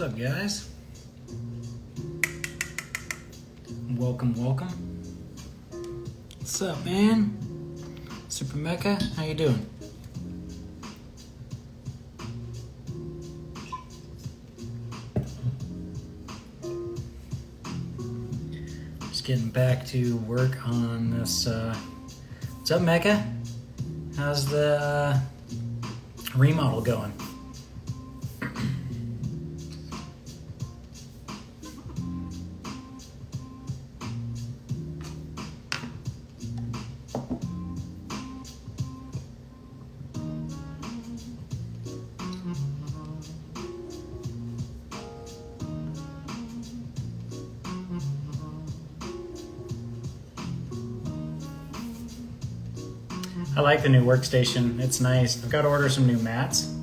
up, guys? Welcome. What's up, man? Super Mecca, how you doing? Just getting back to work on this. What's up, Mecca? How's the remodel going? I like the new workstation. It's nice. I've got to order some new mats.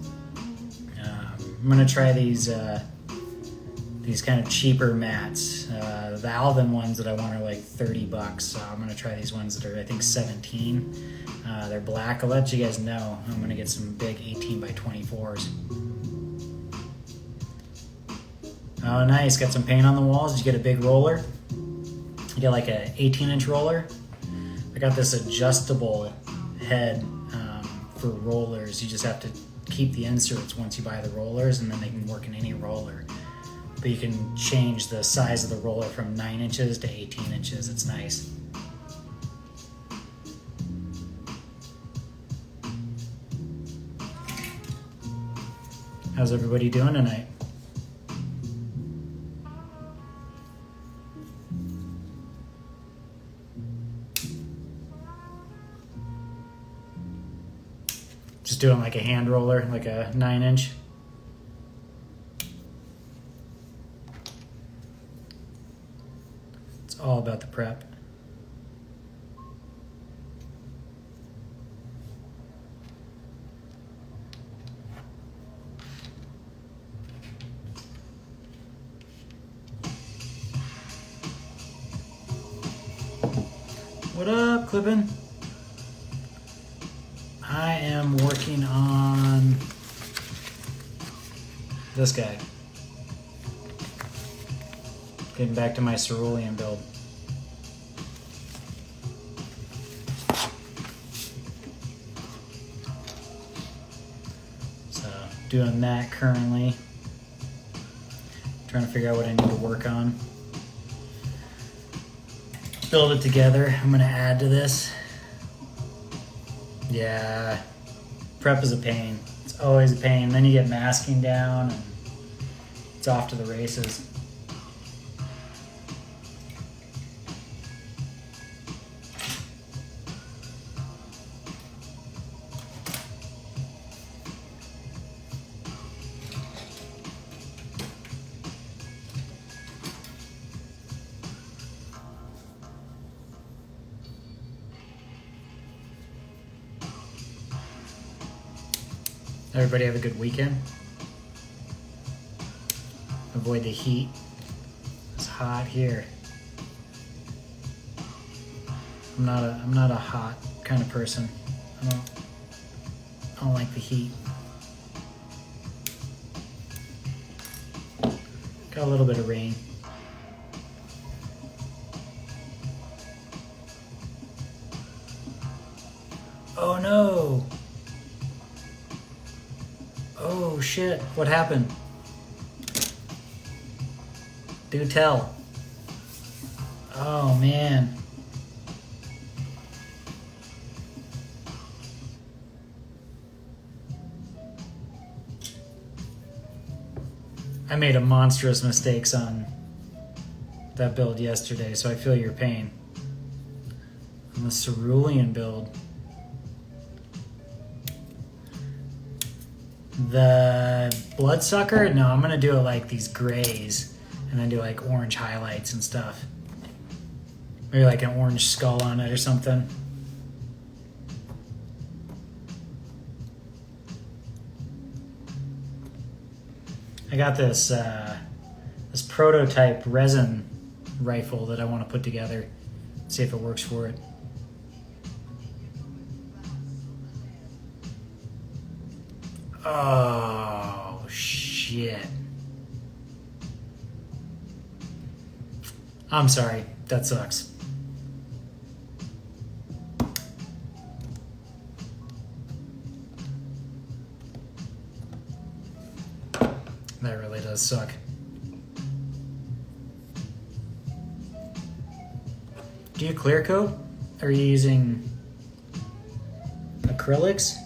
I'm gonna try these kind of cheaper mats. The Alvin ones that I want are like $30, so I'm gonna try these ones that are I think 17. They're black. I'll let you guys know. I'm gonna get some big 18 by 24s. Oh, nice. Got some paint on the walls. Did you get a big roller? You get like a 18-inch roller. I got this adjustable head for rollers. You just have to keep the inserts once you buy the rollers, and then they can work in any roller. But you can change the size of the roller from 9 inches to 18 inches. It's nice. How's everybody doing tonight? Just doing like a hand roller, like a 9-inch. It's all about the prep. What up, Clippin'? I am working on this guy. Getting back to my Cerulean build. So, doing that currently. Trying to figure out what I need to work on. Build it together. I'm going to add to this. Yeah, prep is a pain. It's always a pain. Then you get masking down and it's off to the races. Everybody have a good weekend. Avoid the heat. It's hot here. I'm not a hot kind of person. I don't like the heat. Got a little bit of rain. Oh no! Oh shit, what happened? Do tell. Oh man. I made a monstrous mistakes on that build yesterday, so I feel your pain. On the Cerulean build. The bloodsucker? No, I'm gonna do it like these grays and then do like orange highlights and stuff. Maybe like an orange skull on it or something. I got this this prototype resin rifle that I want to put together. See if it works for it. Oh, shit. I'm sorry, that sucks. That really does suck. Do you clear coat? Are you using acrylics?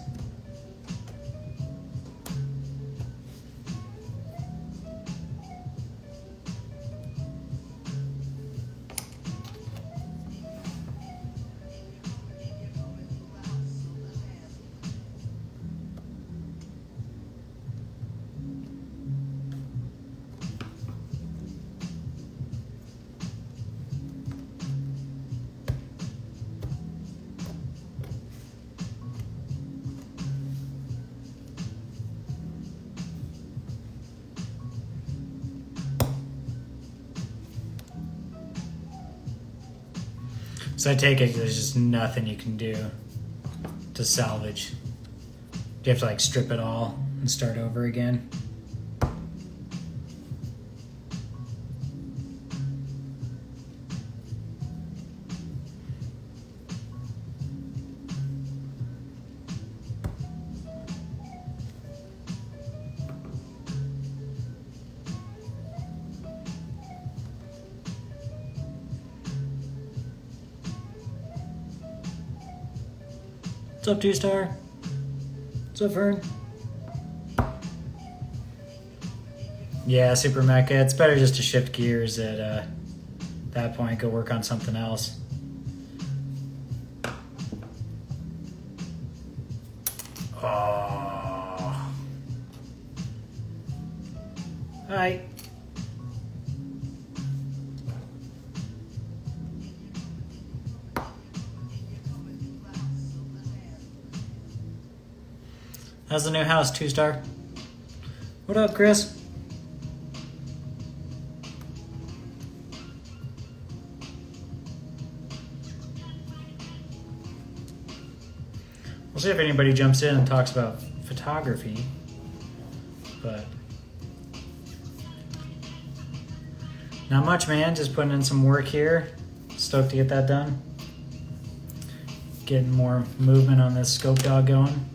So I take it there's just nothing you can do to salvage. Do you have to like strip it all and start over again? What's up, 2-star? What's up, Vern? Yeah, Super Mecha. It's better just to shift gears at that point. Go work on something else. Oh. Hi. How's the new house, 2-star? What up, Chris? We'll see if anybody jumps in and talks about photography, but not much, man. Just putting in some work here. Stoked to get that done. Getting more movement on this scope dog going.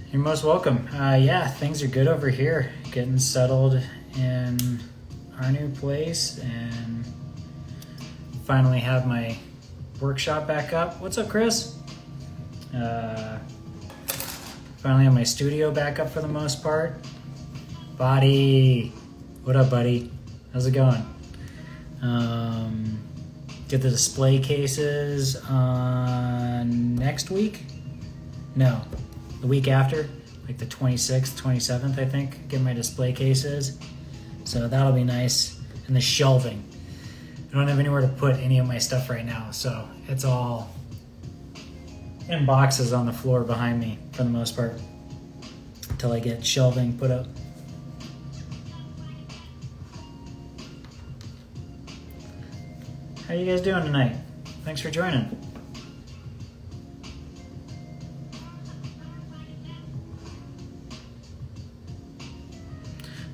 You're most welcome. Yeah, things are good over here. Getting settled in our new place and finally have my workshop back up. What's up, Chris? Finally have my studio back up for the most part. Body. What up, buddy? How's it going? Get the display cases on next week? No. The week after, like the 26th, 27th, I think, get my display cases. So that'll be nice. And the shelving. I don't have anywhere to put any of my stuff right now, so it's all in boxes on the floor behind me for the most part until I get shelving put up. How you guys doing tonight? Thanks for joining.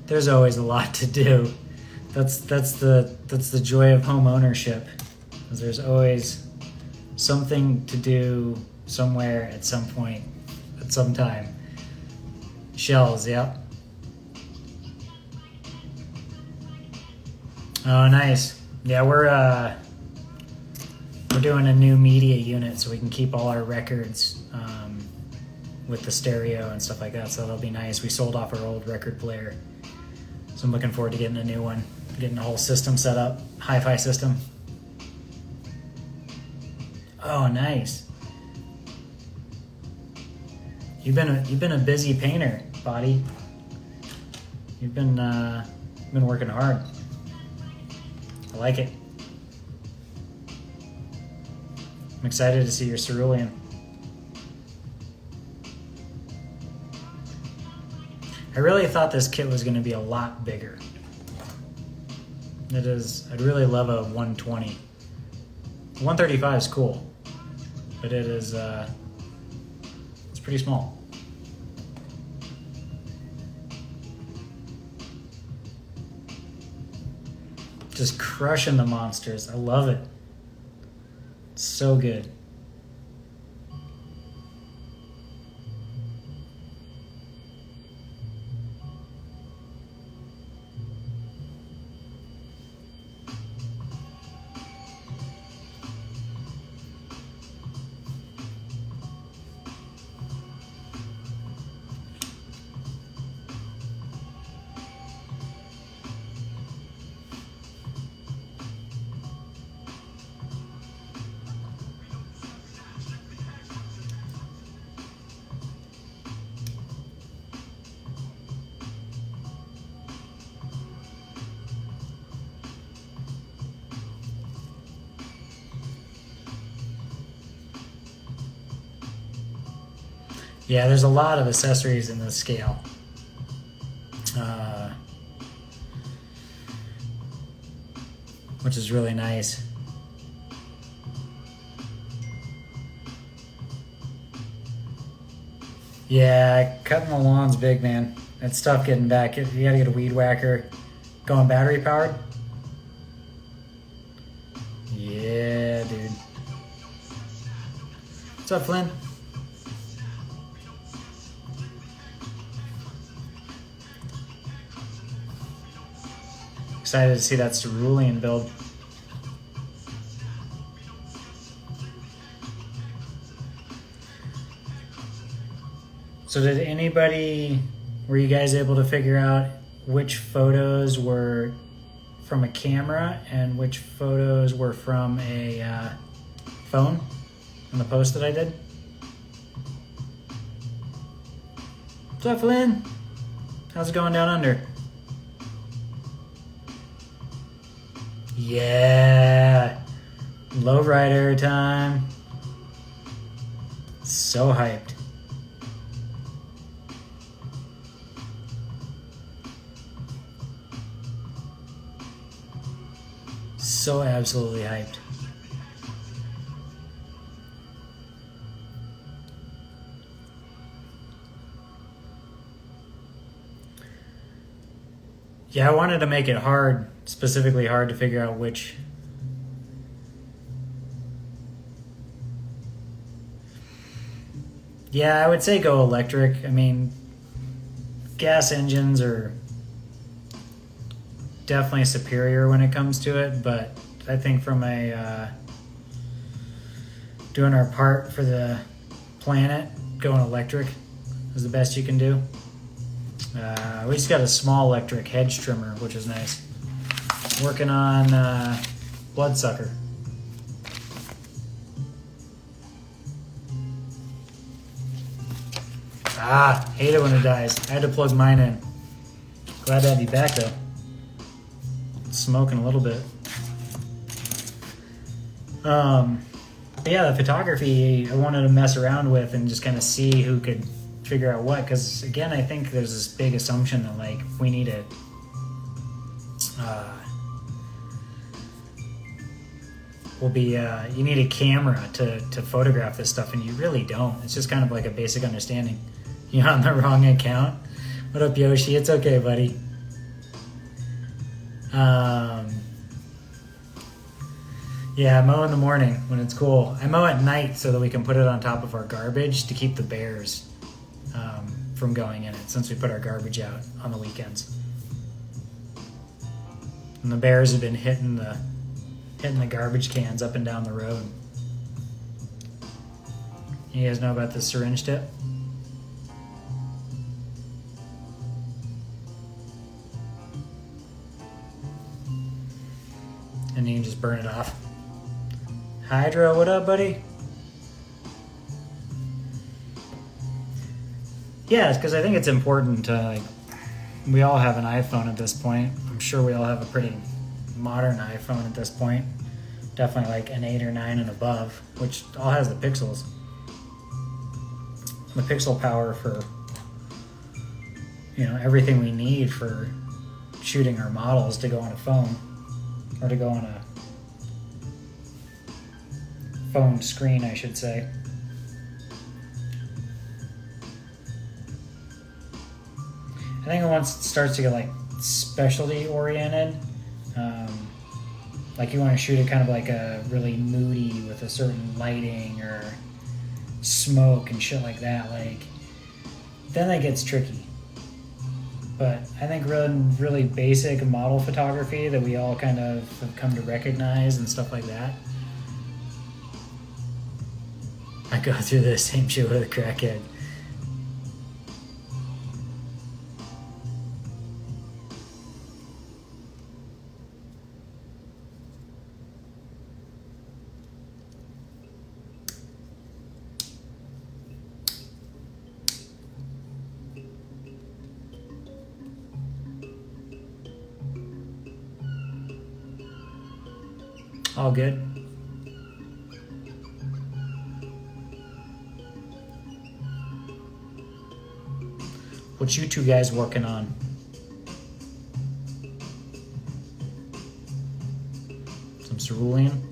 There's always a lot to do. That's the joy of home ownership. There's always something to do somewhere at some point, at some time. Shells, yep. Oh, nice. Yeah, we're doing a new media unit so we can keep all our records with the stereo and stuff like that. So that'll be nice. We sold off our old record player. So I'm looking forward to getting a new one, getting the whole system set up, hi-fi system. Oh, nice. You've been a busy painter, Body. You've been working hard. I like it. I'm excited to see your Cerulean. I really thought this kit was going to be a lot bigger. It is. I'd really love a 120. 135 is cool, but it is it's pretty small. Just crushing the monsters. I love it. It's so good. Yeah, there's a lot of accessories in this scale. Which is really nice. Yeah, cutting the lawn's big, man. It's tough getting back. You gotta get a weed whacker. Going battery powered? Yeah, dude. What's up, Flynn? Excited to see that Cerulean build. So did anybody, were you guys able to figure out which photos were from a camera and which photos were from a phone on the post that I did? What's up, Flynn? How's it going down under? Yeah, lowrider time. So hyped. So absolutely hyped. Yeah, I wanted to make it hard, specifically hard to figure out which. Yeah, I would say go electric. I mean, gas engines are definitely superior when it comes to it, but I think from a doing our part for the planet, going electric is the best you can do. We just got a small electric hedge trimmer, which is nice. Working on bloodsucker. Hate it when it dies. I had to plug mine in. Glad to have you back though. It's smoking a little bit. But yeah, the photography I wanted to mess around with and just kind of see who could figure out what, because again, I think there's this big assumption that like we need it. You need a camera to photograph this stuff, and you really don't. It's just kind of like a basic understanding. You're on the wrong account. What up, Yoshi? It's okay, buddy. Yeah, I mow in the morning when it's cool. I mow at night so that we can put it on top of our garbage to keep the bears from going in it, since we put our garbage out on the weekends. And the bears have been hitting the garbage cans up and down the road. You guys know about the syringe tip? And you can just burn it off. Hydra, what up, buddy? Yeah, it's because I think it's important to, like, we all have an iPhone at this point. I'm sure we all have a pretty modern iPhone at this point. Definitely like an 8 or 9 and above, which all has the pixels. The pixel power for, everything we need for shooting our models to go on a phone or to go on phone screen, I should say. I think once it starts to get like specialty oriented, like you want to shoot it kind of like a really moody with a certain lighting or smoke and shit like that, like then that gets tricky. But I think really basic model photography that we all kind of have come to recognize and stuff like that. I go through the same shit with a crackhead. All good. What you two guys working on? Some Cerulean?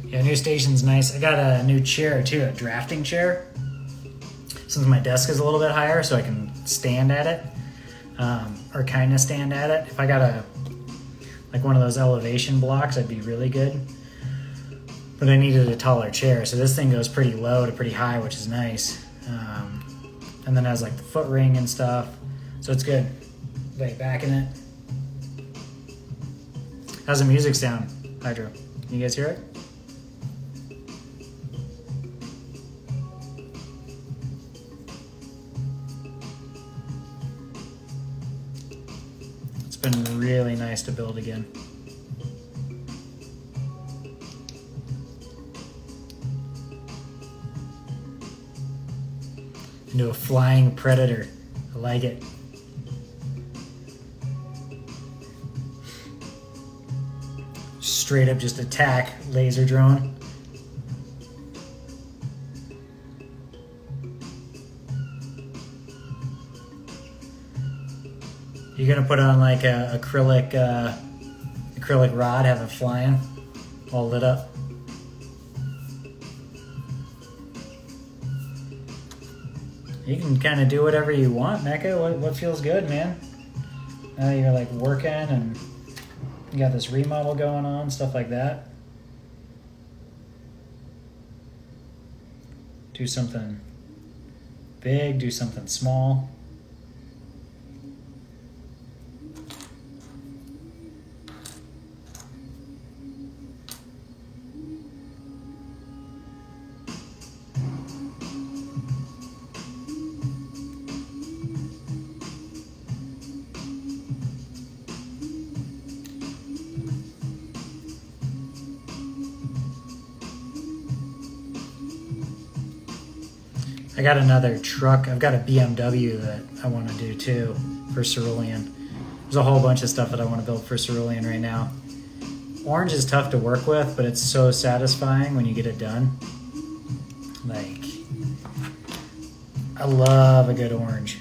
Yeah, new station's nice. I got a new chair too, a drafting chair. Since my desk is a little bit higher, so I can stand at it, or kind of stand at it. If I got like one of those elevation blocks, that'd be really good. But I needed a taller chair, so this thing goes pretty low to pretty high, which is nice. And then it has like the foot ring and stuff, so it's good. Lay back in it. How's the music sound, Hydro? Can you guys hear it? It's been really nice to build again. Into a flying predator. I like it. Straight up just attack laser drone. You're gonna put on like a acrylic rod, have it flying, all lit up. You can kind of do whatever you want, Mecha. What feels good, man? Now you're like working and you got this remodel going on, stuff like that. Do something big, do something small. I got another truck. I've got a BMW that I want to do too for Cerulean. There's a whole bunch of stuff that I want to build for Cerulean right now. Orange is tough to work with, but it's so satisfying when you get it done. Like, I love a good orange.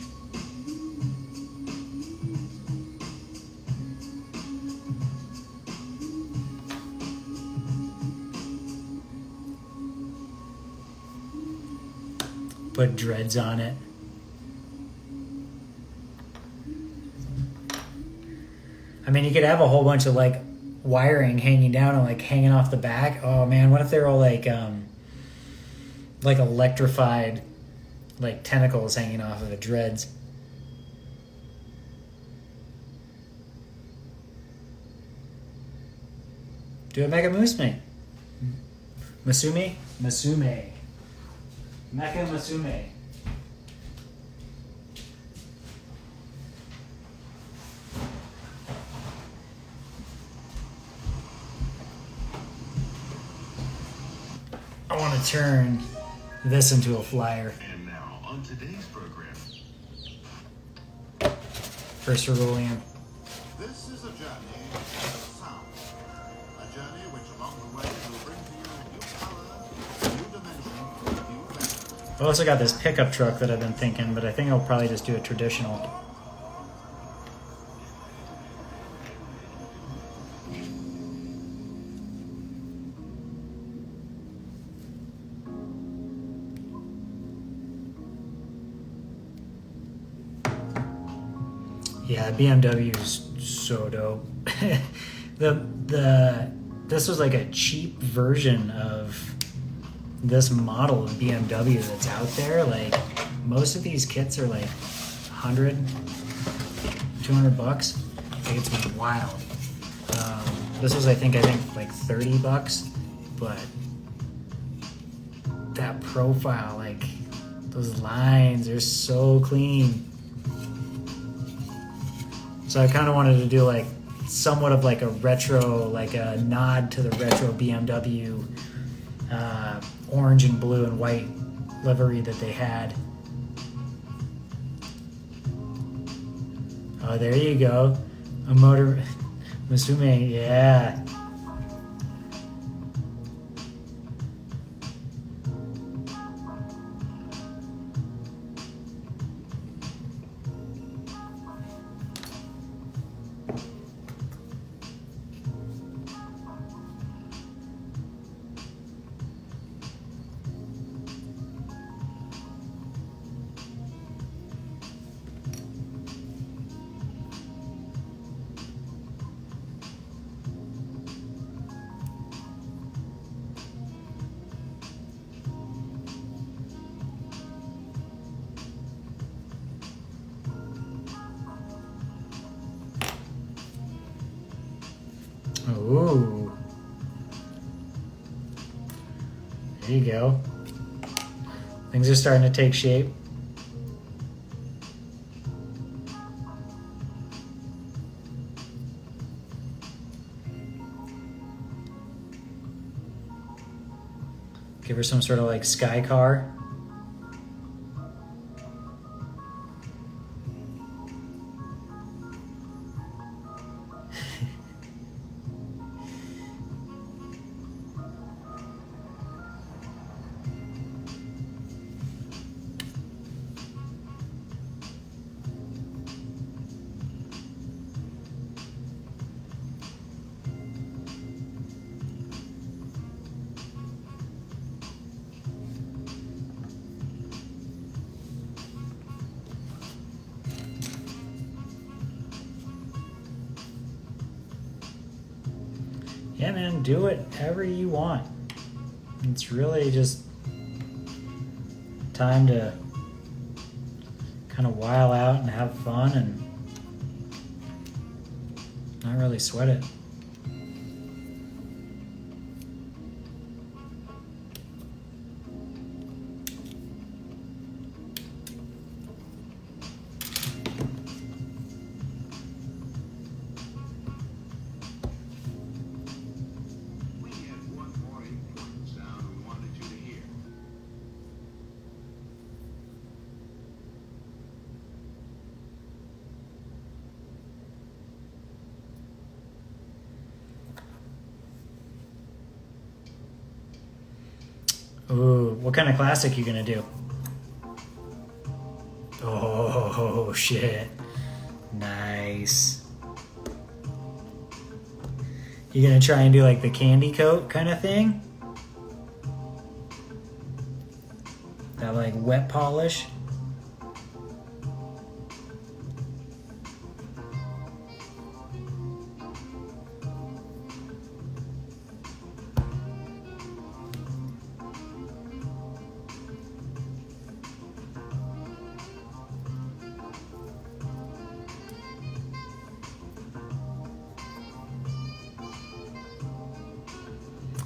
Put dreads on it. I mean, you could have a whole bunch of like wiring hanging down and like hanging off the back. Oh man, what if they're all like electrified, like tentacles hanging off of the dreads? Do it, Mega Musume. Masume? Masume. Mecha Masume. I want to turn this into a flyer. And now on today's program. For Cerulean. This is a journey of sound. A journey which along the way will bring to you new color, new dimension, new value. I also got this pickup truck that I've been thinking, but I think I'll probably just do a traditional. Yeah, BMW is so dope. This was like a cheap version of this model of BMW that's out there. Like most of these kits are like 100, 200 bucks. Like it's wild. This was I think like 30 bucks, but that profile, like those lines are so clean. So I kind of wanted to do like somewhat of like a retro, like a nod to the retro BMW orange and blue and white livery that they had. Oh, there you go. A motor, Musume, yeah. Ooh. There you go. Things are starting to take shape. Give her some sort of like sky car. Yeah, man, do whatever you want. It's really just time to kind of while out and have fun and not really sweat it. Ooh, what kind of classic you gonna do? Oh, shit. Nice. You gonna try and do like the candy coat kind of thing? That like wet polish?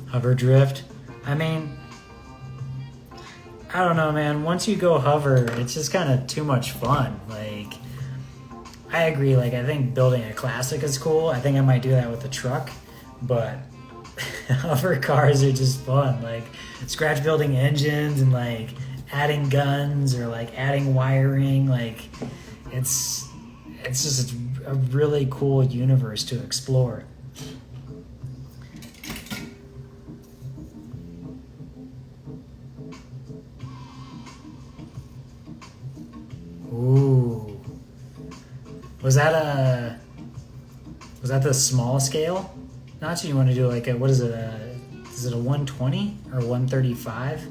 Hover drift. I mean, I don't know, man. Once you go hover, it's just kind of too much fun. Like, I agree. Like, I think building a classic is cool. I think I might do that with the truck, but hover cars are just fun. Like, scratch building engines and like adding guns or like adding wiring. Like, it's just a really cool universe to explore. Ooh. Was that the small scale? Not so you want to do like a, what is it? Is it a 120 or 135?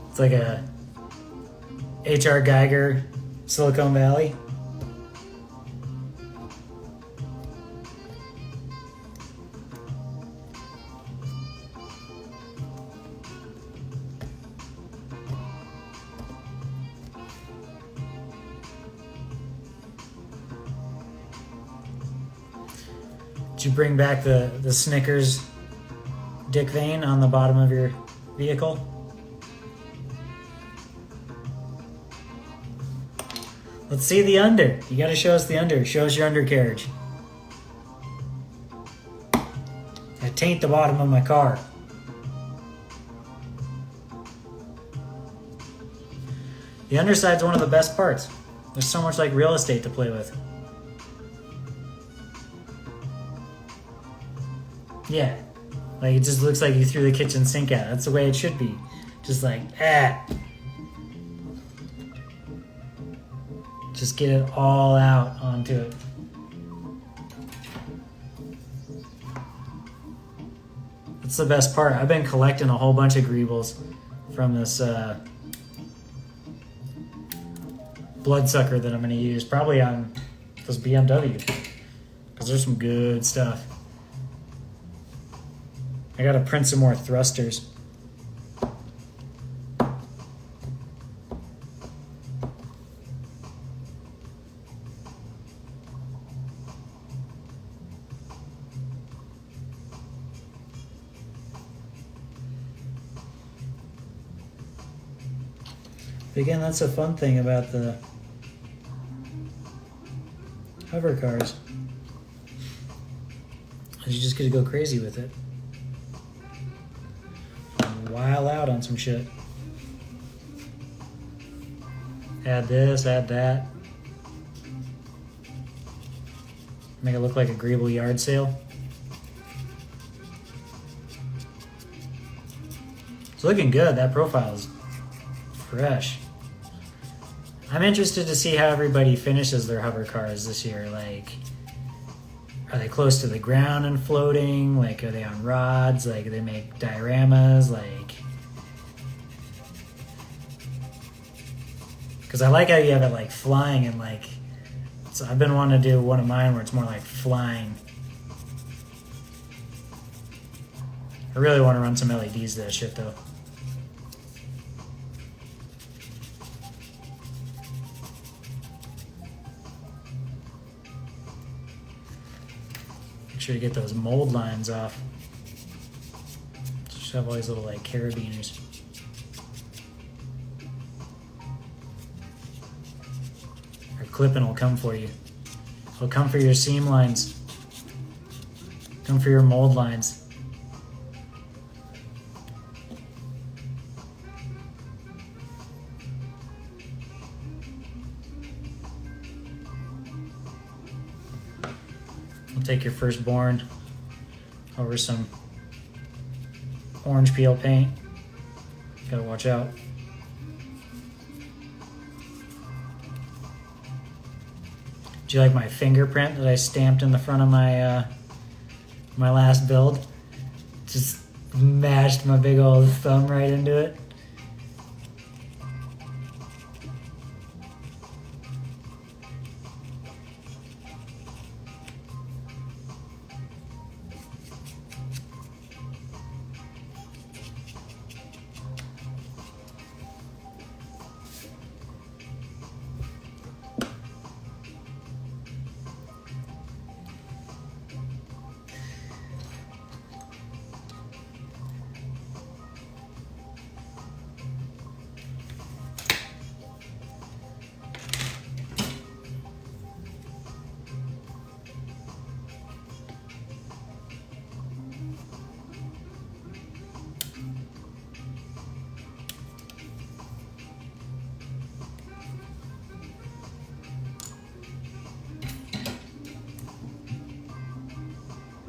It's like a H.R. Geiger, Silicon Valley. Did you bring back the Snickers dick vein on the bottom of your vehicle? Let's see the under. You gotta show us the under. Show us your undercarriage. I taint the bottom of my car. The underside's one of the best parts. There's so much like real estate to play with. Yeah. Like it just looks like you threw the kitchen sink out. That's the way it should be. Just like, Just get it all out onto it. That's the best part. I've been collecting a whole bunch of greebles from this bloodsucker that I'm going to use. Probably on this BMW. Because there's some good stuff. I got to print some more thrusters. Again, that's a fun thing about the hover cars. You just get to go crazy with it. While out on some shit. Add this, add that. Make it look like a agreeable yard sale. It's looking good. That profile is fresh. I'm interested to see how everybody finishes their hover cars this year. Like, are they close to the ground and floating? Like, are they on rods? Like, do they make dioramas? Like, because I like how you have it like flying and like. So I've been wanting to do one of mine where it's more like flying. I really want to run some LEDs to that shit though. Make sure to get those mold lines off. Just have all these little like carabiners. Or clipping will come for you. It'll come for your seam lines. Come for your mold lines. Take your firstborn over some orange peel paint. Gotta watch out. Do you like my fingerprint that I stamped in the front of my my last build? Just mashed my big old thumb right into it.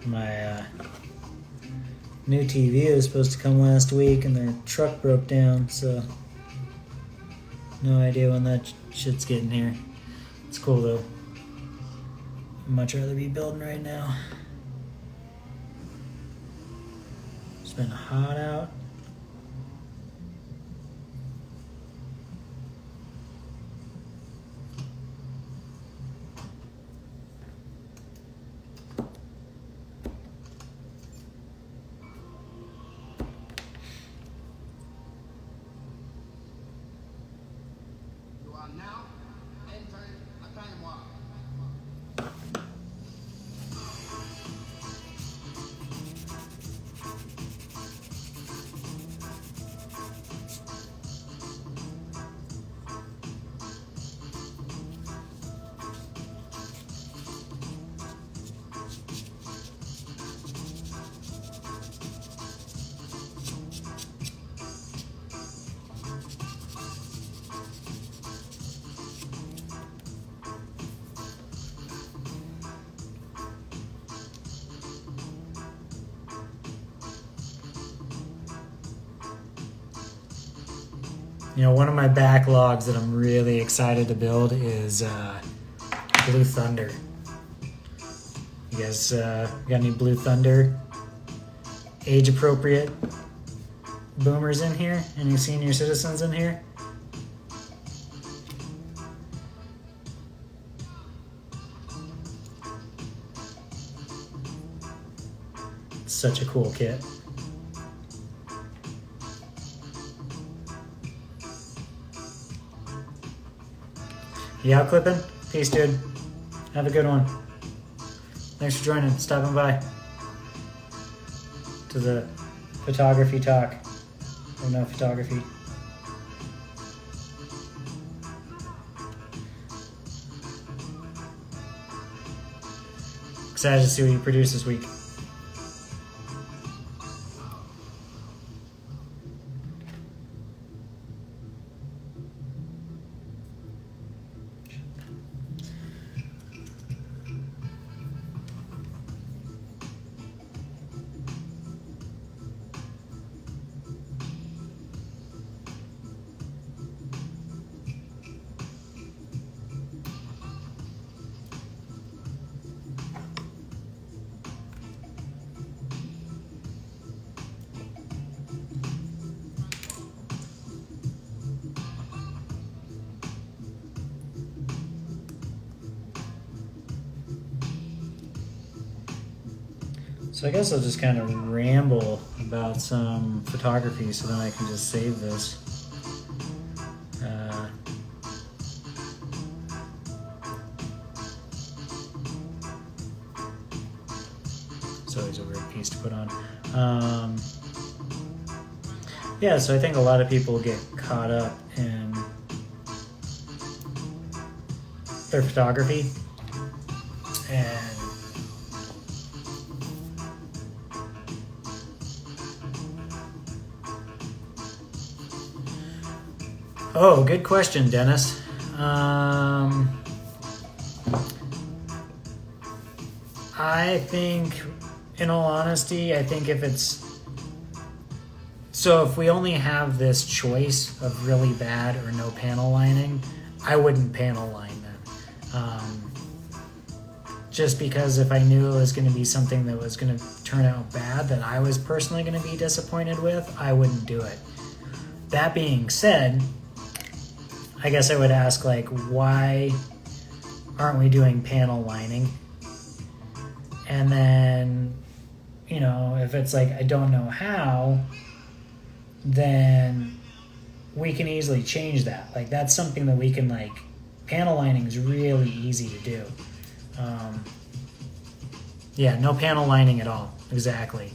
My new TV was supposed to come last week and their truck broke down, so no idea when that shit's getting here. It's cool though. I'd much rather be building right now. It's been hot out. You are now entering a time warp. You know, one of my backlogs that I'm really excited to build is Blue Thunder. You guys got any Blue Thunder age-appropriate boomers in here? Any senior citizens in here? It's such a cool kit. You out clipping? Peace, dude. Have a good one. Thanks for joining, stopping by to the photography talk. Or no photography. Excited to see what you produce this week. So I guess I'll just kind of ramble about some photography so then I can just save this. It's always a weird piece to put on. Yeah, so I think a lot of people get caught up in their photography and oh, good question, Dennis. I think, in all honesty, I think if it's... So if we only have this choice of really bad or no panel lining, I wouldn't panel line them. Just because if I knew it was going to be something that was going to turn out bad that I was personally going to be disappointed with, I wouldn't do it. That being said... I guess I would ask, like, why aren't we doing panel lining? And then, you know, if it's like, I don't know how, then we can easily change that. Like, that's something that we can, like, panel lining is really easy to do. Yeah, no panel lining at all. Exactly.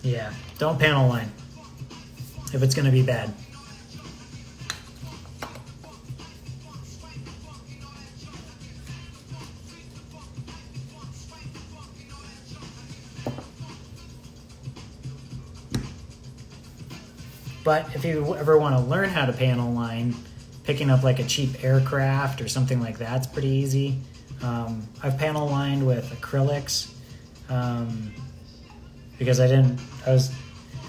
Yeah, don't panel line if it's going to be bad. But if you ever want to learn how to panel line, picking up like a cheap aircraft or something like that's pretty easy. I've panel lined with acrylics because I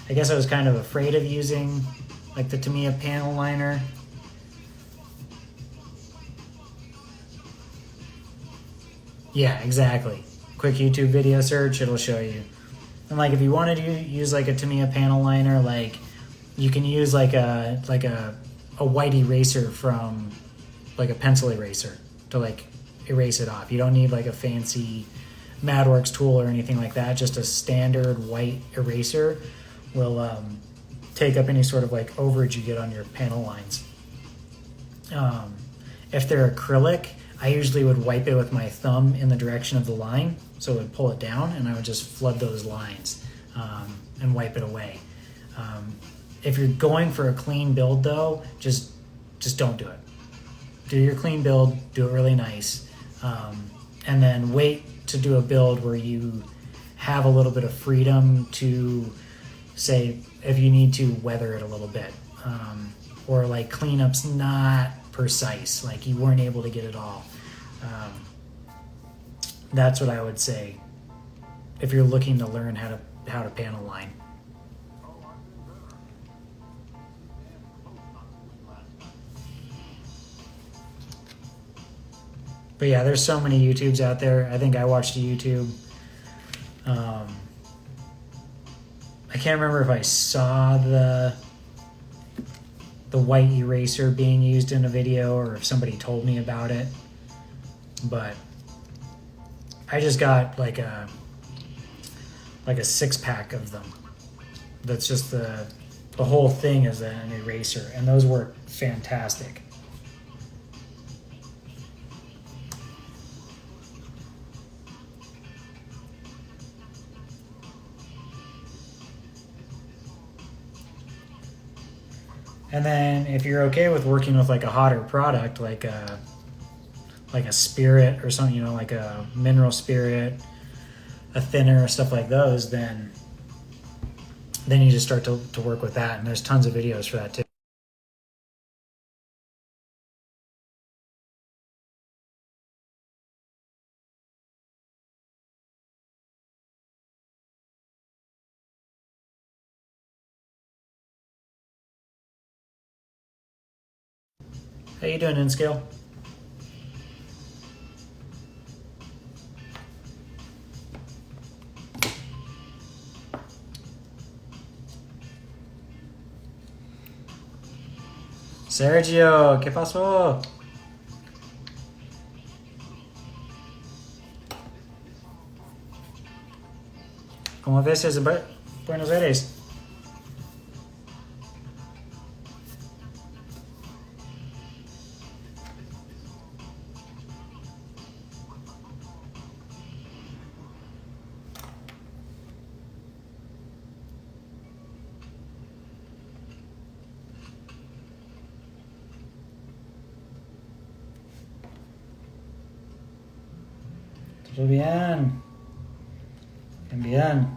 guess I was kind of afraid of using like the Tamiya panel liner. Yeah, exactly. Quick YouTube video search, it'll show you. And like if you wanted to use like a Tamiya panel liner, like you can use like a white eraser from like a pencil eraser to like erase it off. You don't need like a fancy MadWorks tool or anything like that. Just a standard white eraser will take up any sort of like overage you get on your panel lines. If they're acrylic, I usually would wipe it with my thumb in the direction of the line, so it would pull it down, and I would just flood those lines and wipe it away. If you're going for a clean build, though, just don't do it. Do your clean build, do it really nice, and then wait to do a build where you have a little bit of freedom to, say, if you need to weather it a little bit, or like cleanup's not precise, like you weren't able to get it all. That's what I would say if you're looking to learn how to panel line. But yeah, there's so many YouTubes out there. I think I watched a YouTube. I can't remember if I saw the white eraser being used in a video or if somebody told me about it. But I just got like a 6-pack of them. That's just the whole thing is an eraser, and those work fantastic. And then if you're okay with working with like a hotter product, like a spirit or something, you know, like a mineral spirit, a thinner, stuff like those, then you just start to work with that. And there's tons of videos for that too. How you doing, Inscale? Sergio, ¿qué pasó? ¿Cómo ves desde Buenos Aires? Todo bien. Bien.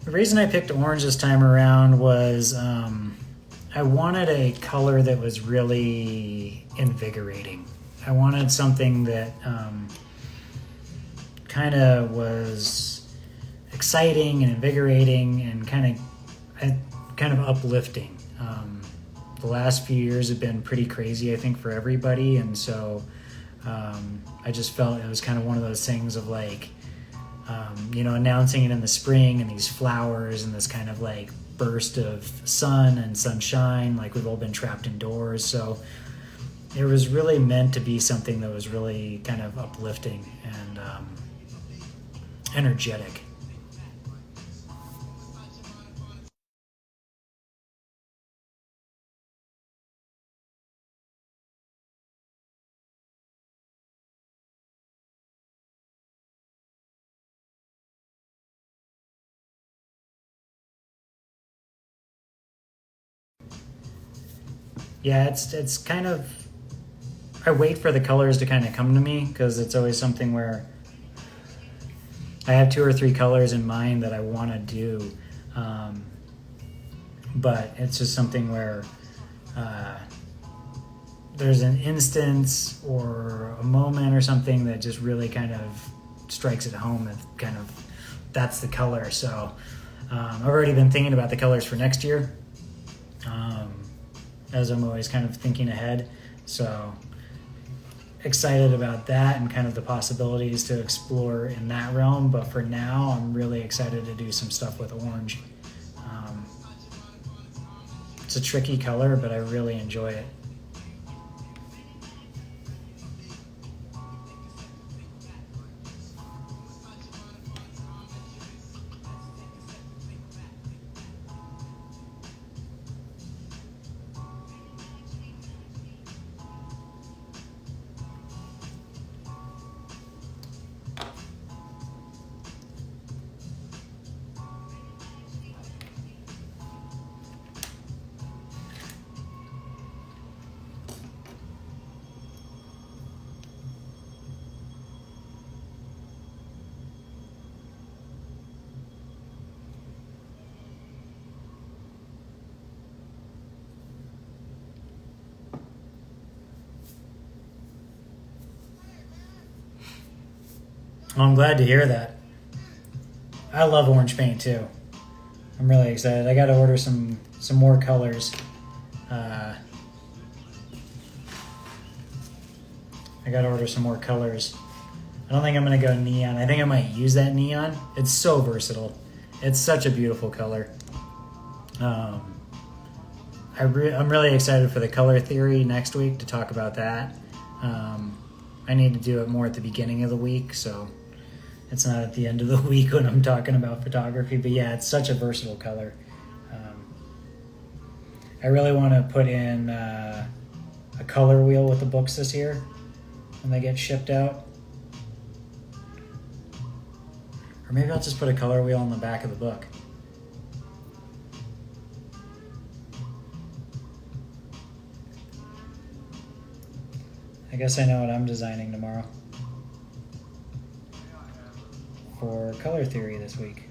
The reason I picked orange this time around was I wanted a color that was really invigorating. I wanted something that kind of was exciting and invigorating and kind of uplifting. The last few years have been pretty crazy, I think, for everybody, and so I just felt it was kind of one of those things of like, announcing it in the spring and these flowers and this kind of like burst of sun and sunshine, like we've all been trapped indoors. So it was really meant to be something that was really kind of uplifting and energetic. yeah, it's kind of, I wait for the colors to kind of come to me because it's always something where I have 2 or 3 colors in mind that I want to do, but it's just something where there's an instance or a moment or something that just really kind of strikes it home and kind of that's the color. So I've already been thinking about the colors for next year, as I'm always kind of thinking ahead. So excited about that and kind of the possibilities to explore in that realm. But for now, I'm really excited to do some stuff with orange. It's a tricky color, but I really enjoy it. Well, I'm glad to hear that. I love orange paint too. I'm really excited. I got to order some more colors. I got to order some more colors. I don't think I'm going to go neon. I think I might use that neon. It's so versatile. It's such a beautiful color. I'm really excited for the color theory next week to talk about that. I need to do it more at the beginning of the week, so it's not at the end of the week when I'm talking about photography. But yeah, it's such a versatile color. I really want to put in a color wheel with the books this year when they get shipped out. Or maybe I'll just put a color wheel on the back of the book. I guess I know what I'm designing tomorrow for color theory this week.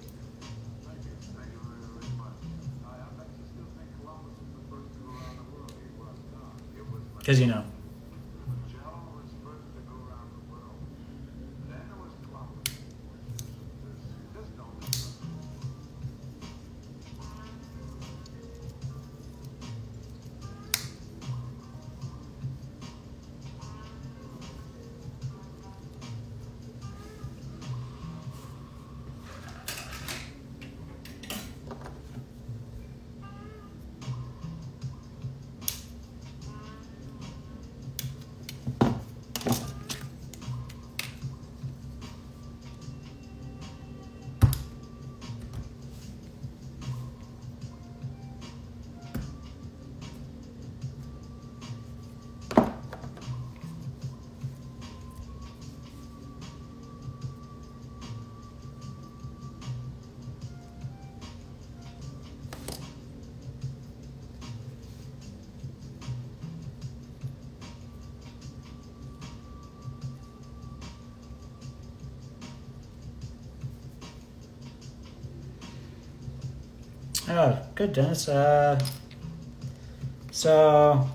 Because you know. Oh, good, Dennis. So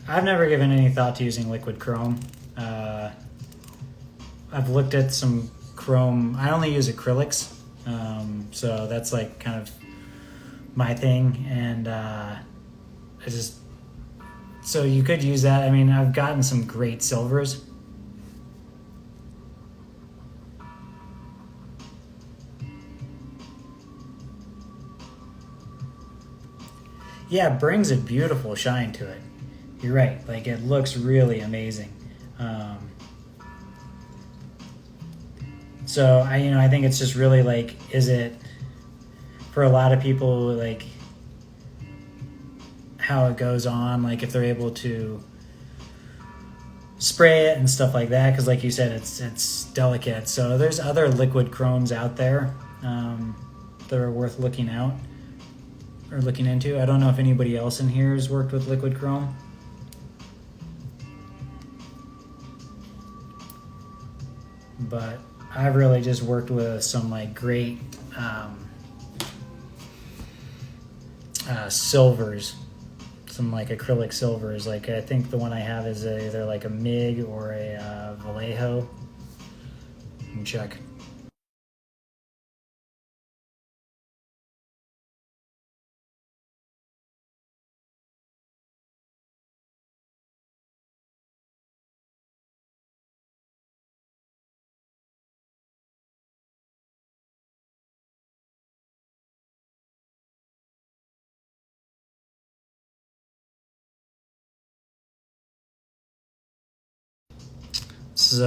I've never given any thought to using liquid chrome. I've looked at some chrome. I only use acrylics, so that's like kind of my thing. And so you could use that. I mean, I've gotten some great silvers. Yeah, it brings a beautiful shine to it. You're right. Like, it looks really amazing. So I think it's just really like, is it for a lot of people, like how it goes on, like if they're able to spray it and stuff like that, because like you said, it's delicate. So there's other liquid chromes out there that are worth looking out. or looking into. I don't know if anybody else in here has worked with liquid chrome. But I've really just worked with some like great silvers, some like acrylic silvers. Like I think the one I have is either like a MIG or a Vallejo. Let me check. This is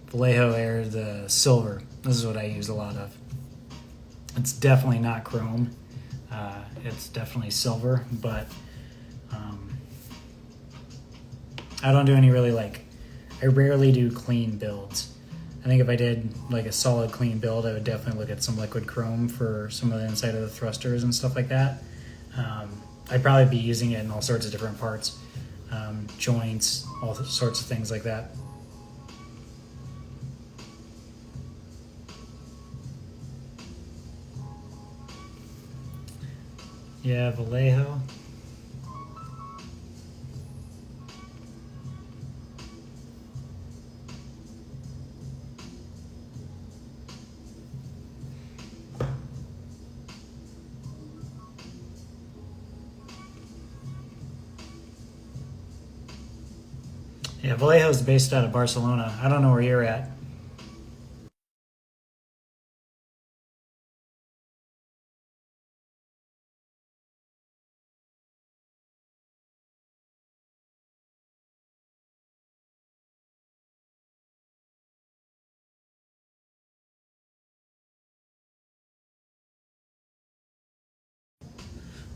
Vallejo Air, the silver. This is what I use a lot of. It's definitely not chrome. It's definitely silver, but I don't do any really I rarely do clean builds. I think if I did like a solid clean build, I would definitely look at some liquid chrome for some of the inside of the thrusters and stuff like that. I'd probably be using it in all sorts of different parts, joints, all sorts of things like that. Yeah, Vallejo. Yeah, Vallejo's based out of Barcelona. I don't know where you're at.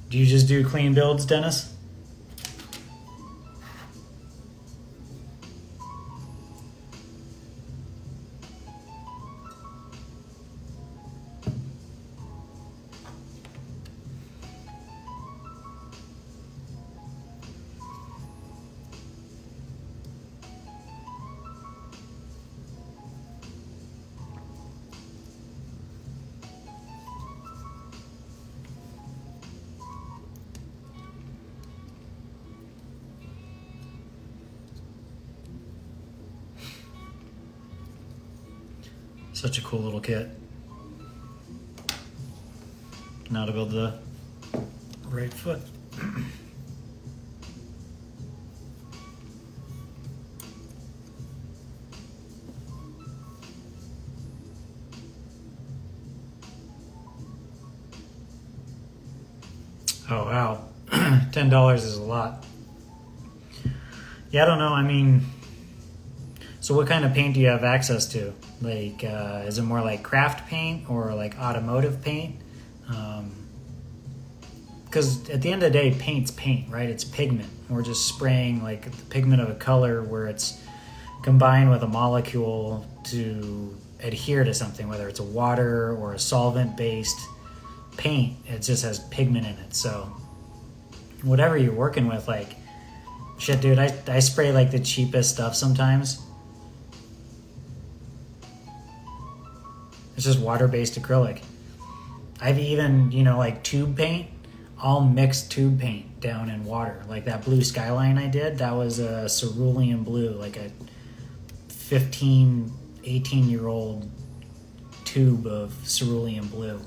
Do you just do clean builds, Dennis? Such a cool little kit. Now to build the right foot. Oh wow, $10 is a lot. Yeah, I don't know. I mean, so what kind of paint do you have access to? Like, is it more like craft paint or like automotive paint? Because at the end of the day, paint's paint, right? It's pigment. We're just spraying like the pigment of a color where it's combined with a molecule to adhere to something, whether it's a water or a solvent-based paint. It just has pigment in it. So whatever you're working with, like, shit, dude, I spray like the cheapest stuff sometimes. It's just water-based acrylic. I've even, like tube paint. I'll mix tube paint down in water. Like that blue skyline I did, that was a cerulean blue, like a 15, 18-year-old tube of cerulean blue.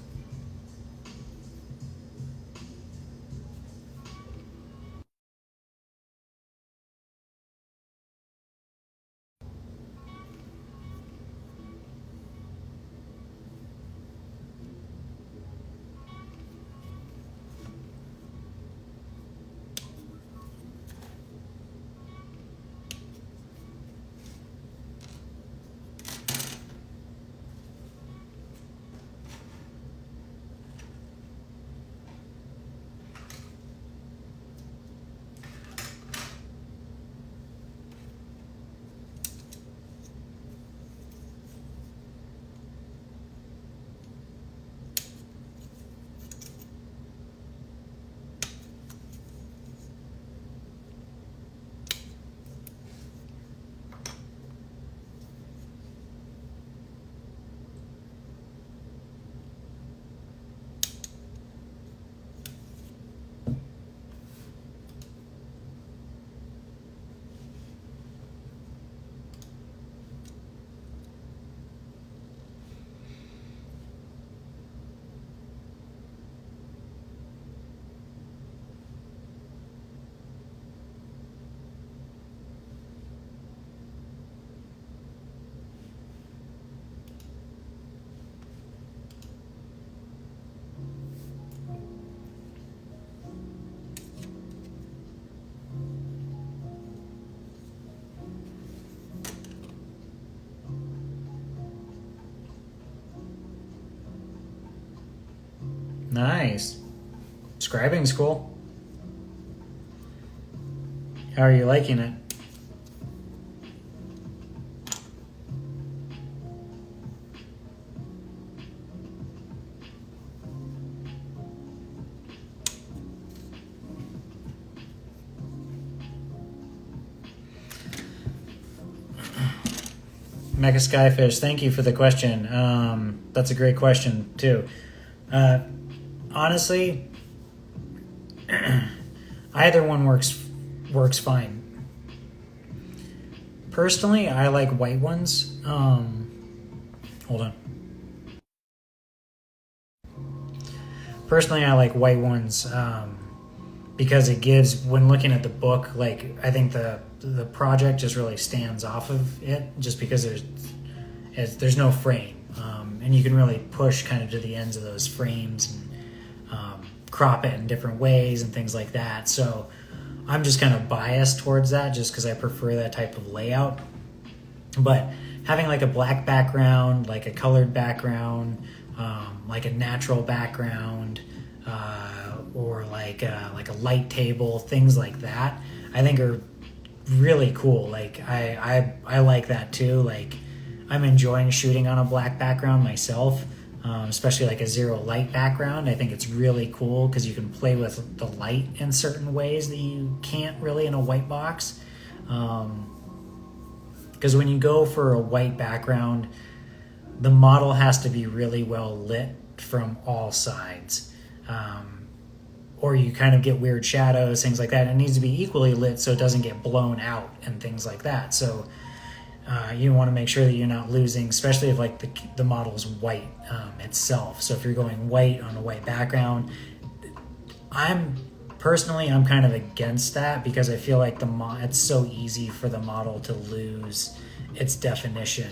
Nice. Scribing's cool. How are you liking it? Mecha Skyfish, thank you for the question. That's a great question too. Honestly, either one works fine. Personally, I like white ones. Hold on. Personally, I like white ones because it gives, when looking at the book, like I think the project just really stands off of it, just because there's no frame, and you can really push kind of to the ends of those frames and crop it in different ways and things like that. So I'm just kind of biased towards that just because I prefer that type of layout. But having like a black background, like a colored background, like a natural background, or like a light table, things like that, I think are really cool. Like I like that too. Like I'm enjoying shooting on a black background myself, especially like a zero light background. I think it's really cool because you can play with the light in certain ways that you can't really in a white box. Because when you go for a white background, the model has to be really well lit from all sides. Or you kind of get weird shadows, things like that. It needs to be equally lit so it doesn't get blown out and things like that. So you want to make sure that you're not losing, especially if like the model's white itself. So if you're going white on a white background, I'm kind of against that because I feel like it's so easy for the model to lose its definition,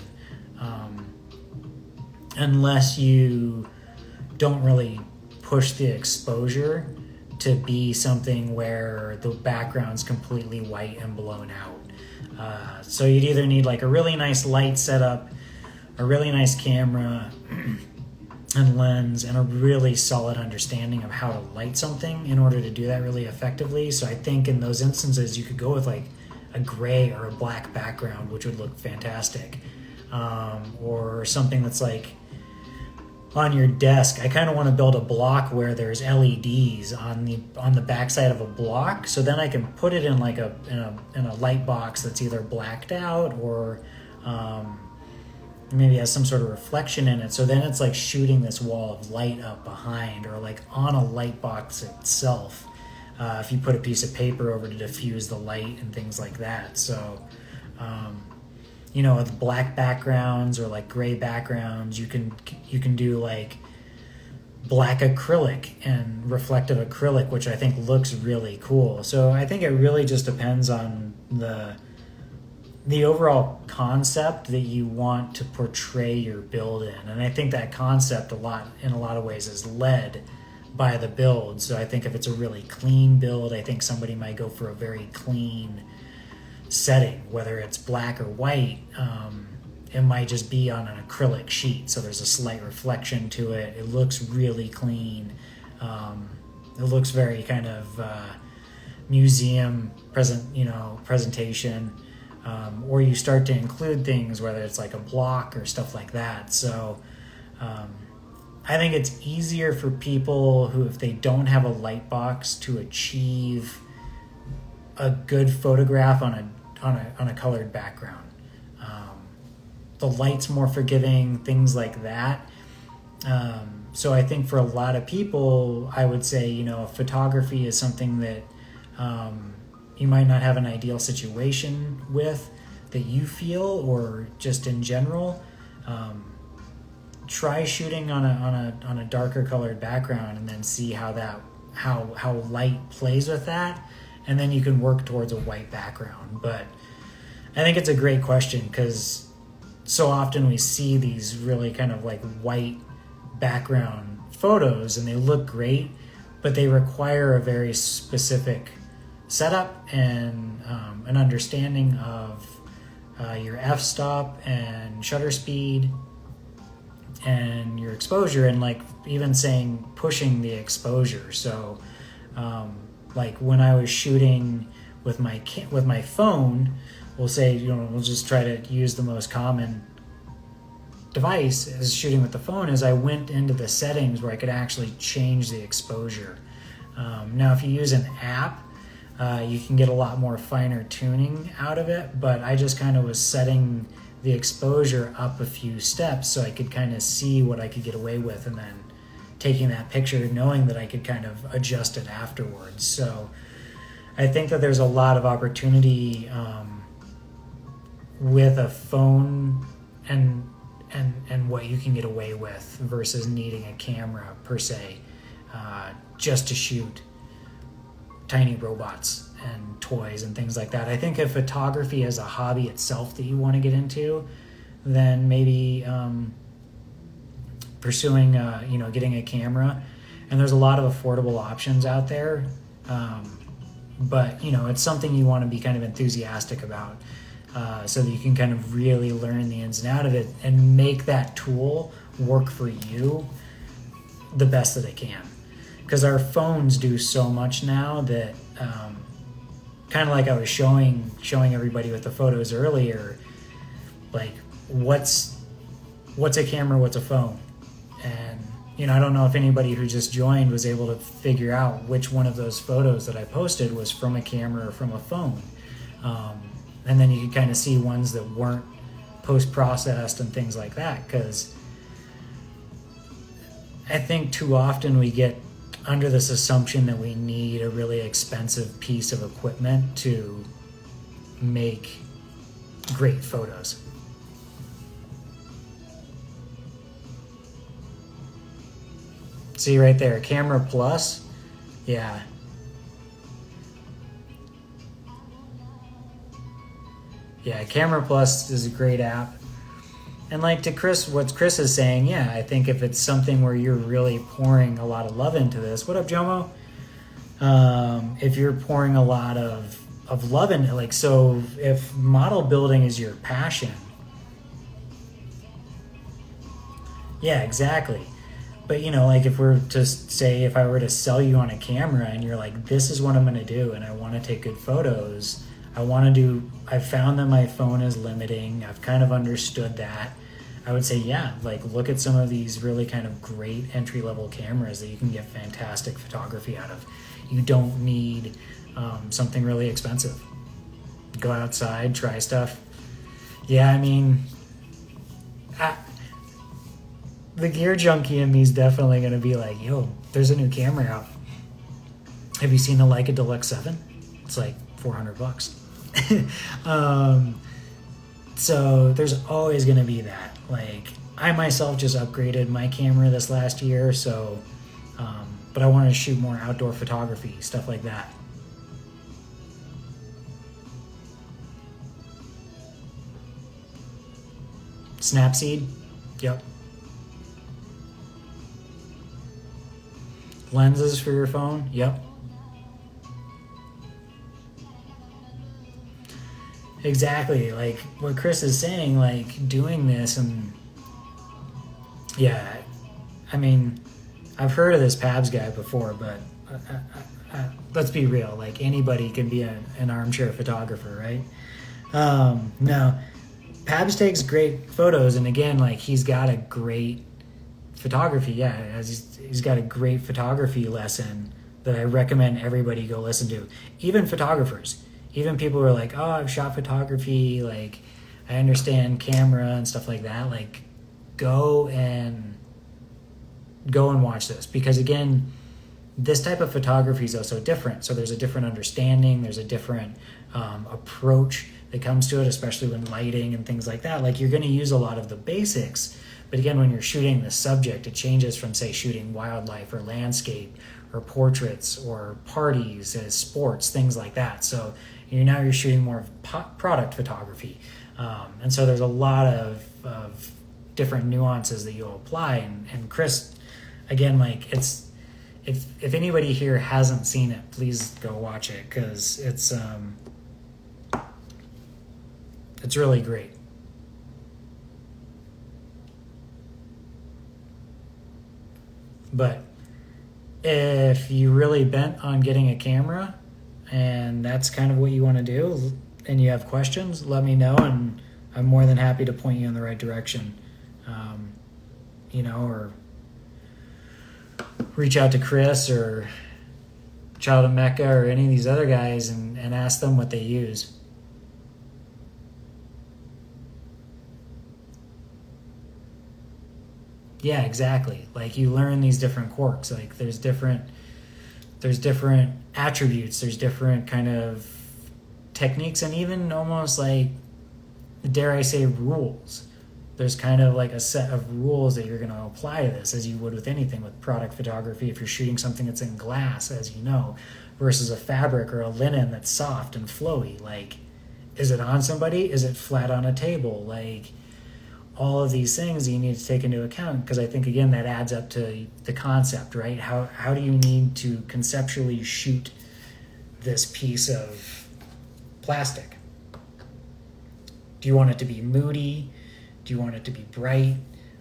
unless you don't really push the exposure to be something where the background's completely white and blown out. So you'd either need like a really nice light setup, a really nice camera and lens, and a really solid understanding of how to light something in order to do that really effectively. So I think in those instances you could go with like a gray or a black background, which would look fantastic, or something that's like on your desk. I kind of want to build a block where there's LEDs on the backside of a block, so then I can put it in like in a light box that's either blacked out or maybe has some sort of reflection in it. So then it's like shooting this wall of light up behind, or like on a light box itself. If you put a piece of paper over to diffuse the light and things like that. So with black backgrounds or like gray backgrounds, you can do like black acrylic and reflective acrylic, which I think looks really cool. So I think it really just depends on the overall concept that you want to portray your build in. And I think that concept in a lot of ways is led by the build. So I think if it's a really clean build, I think somebody might go for a very clean setting, whether it's black or white. It might just be on an acrylic sheet, so there's a slight reflection to it. It looks really clean. It looks very kind of museum presentation. Or you start to include things, whether it's like a block or stuff like that. So I think it's easier for people who, if they don't have a light box, to achieve a good photograph on a colored background. The light's more forgiving, things like that. So I think for a lot of people, I would say, photography is something that you might not have an ideal situation with, that you feel, or just in general. Try shooting on a darker colored background and then see how light plays with that, and then you can work towards a white background. But I think it's a great question because so often we see these really kind of like white background photos and they look great, but they require a very specific setup and an understanding of your f-stop and shutter speed and your exposure, and like even saying pushing the exposure. So like when I was shooting with my phone, we'll say, we'll just try to use the most common device as shooting with the phone, is I went into the settings where I could actually change the exposure. Now if you use an app, you can get a lot more finer tuning out of it, but I just kind of was setting the exposure up a few steps so I could kind of see what I could get away with, and then taking that picture knowing that I could kind of adjust it afterwards. So I think that there's a lot of opportunity with a phone and what you can get away with versus needing a camera per se, just to shoot tiny robots and toys and things like that. I think if photography as a hobby itself that you want to get into, then maybe pursuing getting a camera. And there's a lot of affordable options out there, but it's something you want to be kind of enthusiastic about, so that you can kind of really learn the ins and outs of it and make that tool work for you the best that it can. Because our phones do so much now that, kind of like I was showing everybody with the photos earlier, like what's a camera, what's a phone? And I don't know if anybody who just joined was able to figure out which one of those photos that I posted was from a camera or from a phone. And then you could kind of see ones that weren't post-processed and things like that, because I think too often we get under this assumption that we need a really expensive piece of equipment to make great photos. See right there, Camera Plus. Yeah. Yeah, Camera Plus is a great app. And like to Chris, what Chris is saying, yeah, I think if it's something where you're really pouring a lot of love into this, what up, Jomo? If you're pouring a lot of love into it, like, so if model building is your passion, yeah, exactly. But like if we're to say, if I were to sell you on a camera and you're like, this is what I'm going to do, and I want to take good photos, I've found that my phone is limiting. I've kind of understood that. I would say, yeah, like look at some of these really kind of great entry-level cameras that you can get fantastic photography out of. You don't need something really expensive. Go outside, try stuff. Yeah, I mean, the gear junkie in me is definitely going to be like, yo, there's a new camera out. Have you seen the Leica Deluxe 7? It's like $400. So there's always going to be that. Like, I myself just upgraded my camera this last year, so but I want to shoot more outdoor photography, stuff like that. Snapseed? Yep. Lenses for your phone? Yep. Exactly, like what Chris is saying, like doing this, and yeah, I mean, I've heard of this Pabs guy before, but let's be real, like anybody can be an armchair photographer, right? No, Pabs takes great photos, and again, like he's got a great photography, yeah, he's got a great photography lesson that I recommend everybody go listen to, even photographers. Even people who are like, oh, I've shot photography, like, I understand camera and stuff like that. Like, go and watch this. Because, again, this type of photography is also different. So there's a different understanding. There's a different approach that comes to it, especially when lighting and things like that. Like, you're going to use a lot of the basics. But, again, when you're shooting the subject, it changes from, say, shooting wildlife or landscape or portraits or parties, sports, things like that. So you're shooting more of product photography, and so there's a lot of different nuances that you'll apply. And Chris, again, like if anybody here hasn't seen it, please go watch it, because it's really great. But if you really bent on getting a camera and that's kind of what you want to do and you have questions, let me know, and I'm more than happy to point you in the right direction. Or reach out to Chris or Child of Mecca or any of these other guys and ask them what they use. Yeah, exactly. Like, you learn these different quirks. Like, there's different attributes, there's different kind of techniques, and even almost like, dare I say, rules. There's kind of like a set of rules that you're going to apply to this, as you would with anything with product photography. If you're shooting something that's in glass, as you know, versus a fabric or a linen that's soft and flowy, like, is it on somebody? Is it flat on a table? Like, all of these things you need to take into account, because I think, again, that adds up to the concept, right? How do you need to conceptually shoot this piece of plastic? Do you want it to be moody? Do you want it to be bright?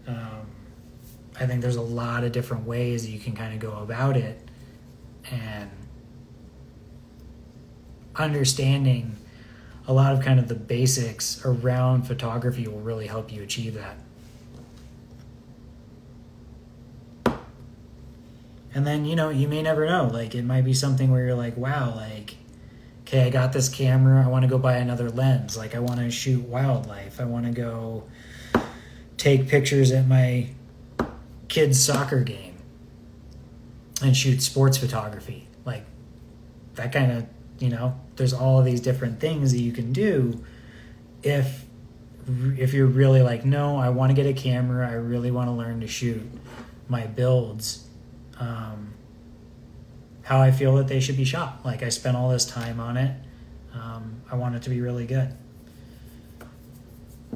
I think there's a lot of different ways that you can kind of go about it, and understanding a lot of kind of the basics around photography will really help you achieve that. And then, you may never know. Like, it might be something where you're like, wow, like, okay, I got this camera, I want to go buy another lens. Like, I want to shoot wildlife. I want to go take pictures at my kid's soccer game and shoot sports photography. Like, that kind of, there's all of these different things that you can do if you're really like, no, I want to get a camera, I really want to learn to shoot my builds how I feel that they should be shot. Like, I spent all this time on it, I want it to be really good.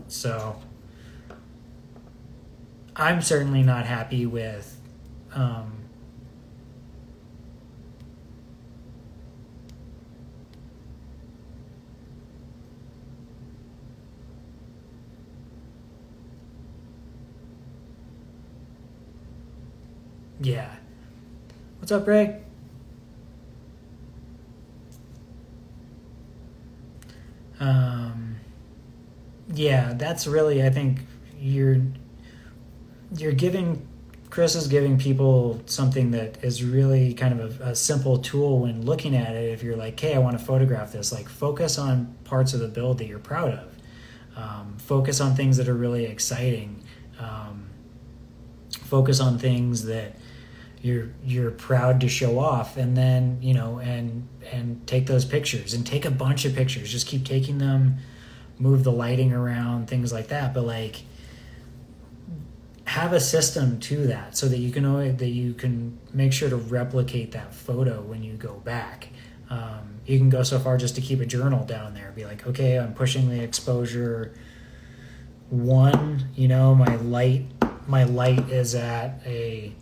So I'm certainly not happy with yeah. What's up, Ray? Yeah, that's really, I think you're giving, Chris is giving people something that is really kind of a simple tool when looking at it. If you're like, hey, I want to photograph this, like, focus on parts of the build that you're proud of. Focus on things that are really exciting. Focus on things that you're proud to show off, and then, and take those pictures, and take a bunch of pictures. Just keep taking them, move the lighting around, things like that. But, like, have a system to that so that you can make sure to replicate that photo when you go back. You can go so far just to keep a journal down there. Be like, okay, I'm pushing the exposure 1. My light is at a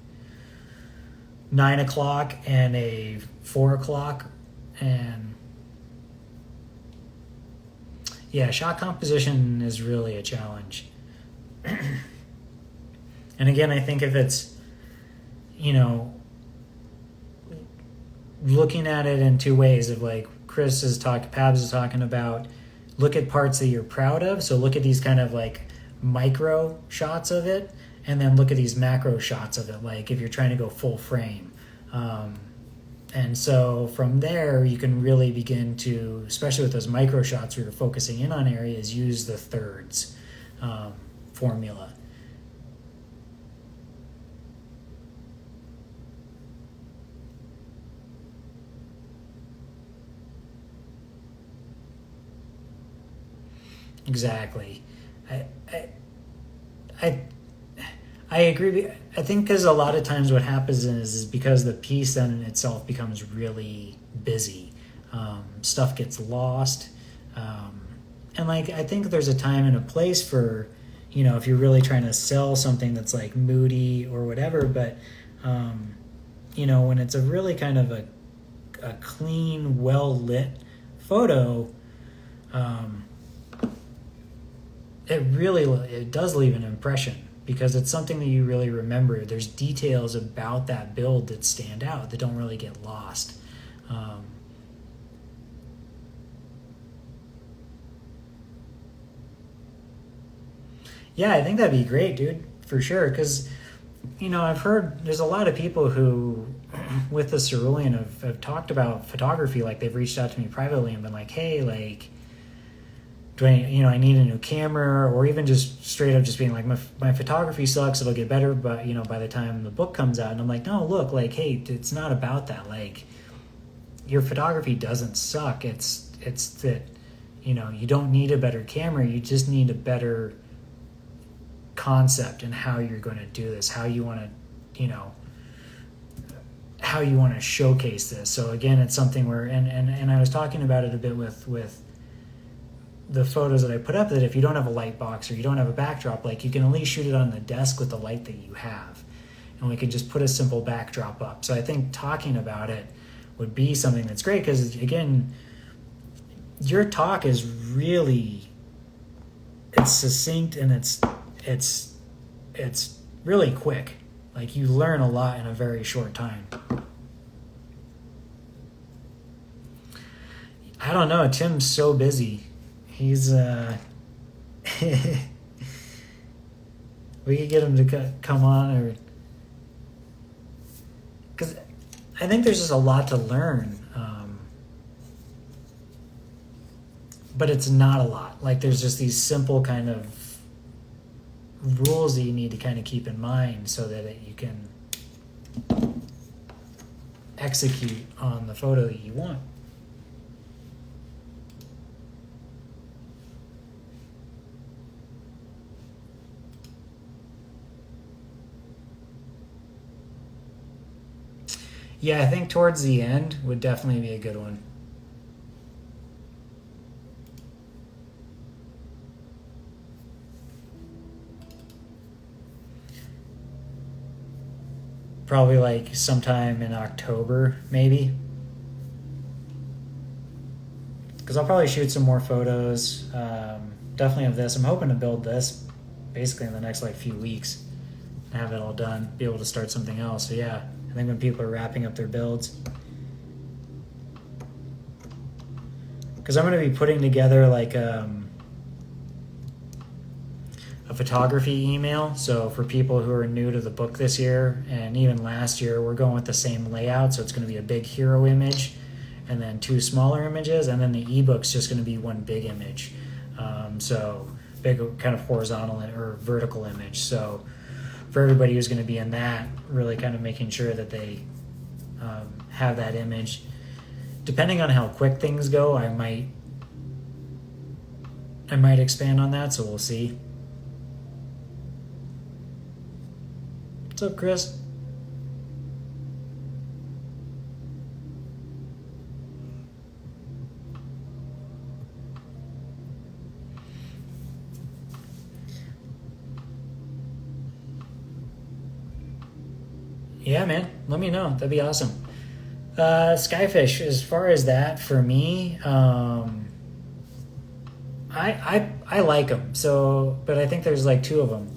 9 o'clock and a 4 o'clock, and yeah, shot composition is really a challenge. And again, I think if it's, looking at it in two ways, of like Pabs is talking about, look at parts that you're proud of. So look at these kind of like micro shots of it, and then look at these macro shots of it, like if you're trying to go full frame. And so from there, you can really begin to, especially with those micro shots where you're focusing in on areas, use the thirds formula. Exactly. I agree. I think because a lot of times what happens is because the piece then in itself becomes really busy. Stuff gets lost. And like, I think there's a time and a place for, if you're really trying to sell something that's like moody or whatever, but, when it's a really kind of a clean, well-lit photo, it does leave an impression. because it's something that you really remember. There's details about that build that stand out that don't really get lost. Yeah, I think that'd be great, dude, for sure. Because, I've heard there's a lot of people who, with the Cerulean, have talked about photography. Like, they've reached out to me privately and been like, hey, like, do I need a new camera? Or even just straight up just being like, my photography sucks, it'll get better, but, by the time the book comes out. And I'm like, no, look, like, hey, it's not about that. Like, your photography doesn't suck. It's that, you don't need a better camera. You just need a better concept and how you're going to do this, how you want to showcase this. So again, it's something where, and I was talking about it a bit with the photos that I put up, that if you don't have a light box or you don't have a backdrop, like, you can at least shoot it on the desk with the light that you have, and we could just put a simple backdrop up. So I think talking about it would be something that's great, because again, your talk is really, it's succinct, and it's really quick. Like, you learn a lot in a very short time. I don't know. Tim's so busy. He's we could get him to come on, or because I think there's just a lot to learn. But it's not a lot. Like, there's just these simple kind of rules that you need to kind of keep in mind so that you can execute on the photo that you want. Yeah, I think towards the end would definitely be a good one. Probably like sometime in October, maybe. Because I'll probably shoot some more photos. Definitely of this. I'm hoping to build this basically in the next few weeks. Have it all done. Be able to start something else. So yeah, I think when people are wrapping up their builds. Because I'm going to be putting together a photography email. So for people who are new to the book this year, and even last year, we're going with the same layout. So it's going to be a big hero image and then 2 smaller images. And then the ebook's just going to be 1 big image. So big kind of horizontal or vertical image. So for everybody who's going to be in that, really kind of making sure that they have that image. Depending on how quick things go, I might expand on that. So we'll see. What's up, Chris? Yeah, man. Let me know. That'd be awesome. Skyfish, as far as that, for me, I like them. So, but I think there's 2 of them.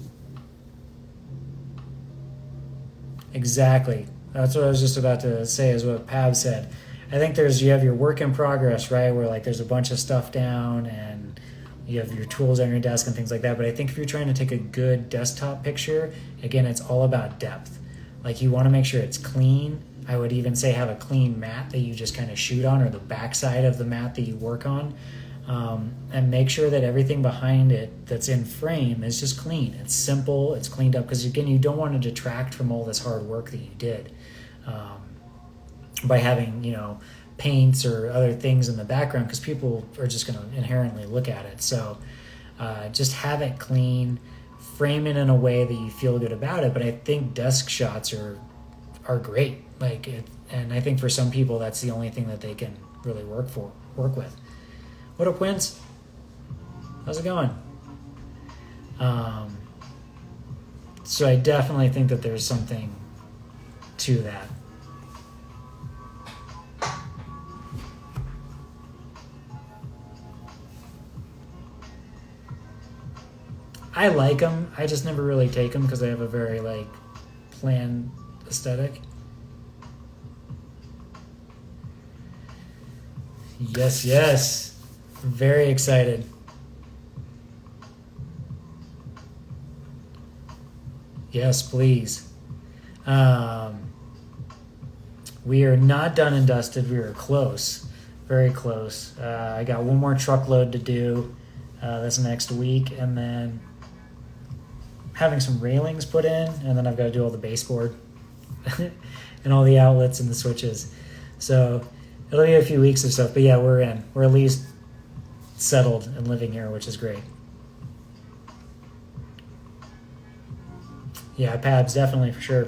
Exactly. That's what I was just about to say, is what Pav said. I think you have your work in progress, right? Where there's a bunch of stuff down and you have your tools on your desk and things like that. But I think if you're trying to take a good desktop picture, again, it's all about depth. You want to make sure it's clean. I would even say have a clean mat that you just kind of shoot on, or the backside of the mat that you work on. And make sure that everything behind it that's in frame is just clean. It's simple, it's cleaned up, because again, you don't want to detract from all this hard work that you did by having paints or other things in the background, because people are just going to inherently look at it. So just have it clean, frame it in a way that you feel good about it. But I think desk shots are great. And I think for some people that's the only thing that they can really work with. What up, Wins? How's it going? So I definitely think that there's something to that. I like them. I just never really take them because they have a very like planned aesthetic. Yes, yes. Very excited. Yes, please. We are not done and dusted. We are close. Very close. I got one more truckload to do. That's next week. And then having some railings put in. And then I've got to do all the baseboard and all the outlets and the switches. So it'll be a few weeks of stuff. But yeah, we're in. We're at least settled and living here, which is great. Yeah, Pabs, definitely, for sure.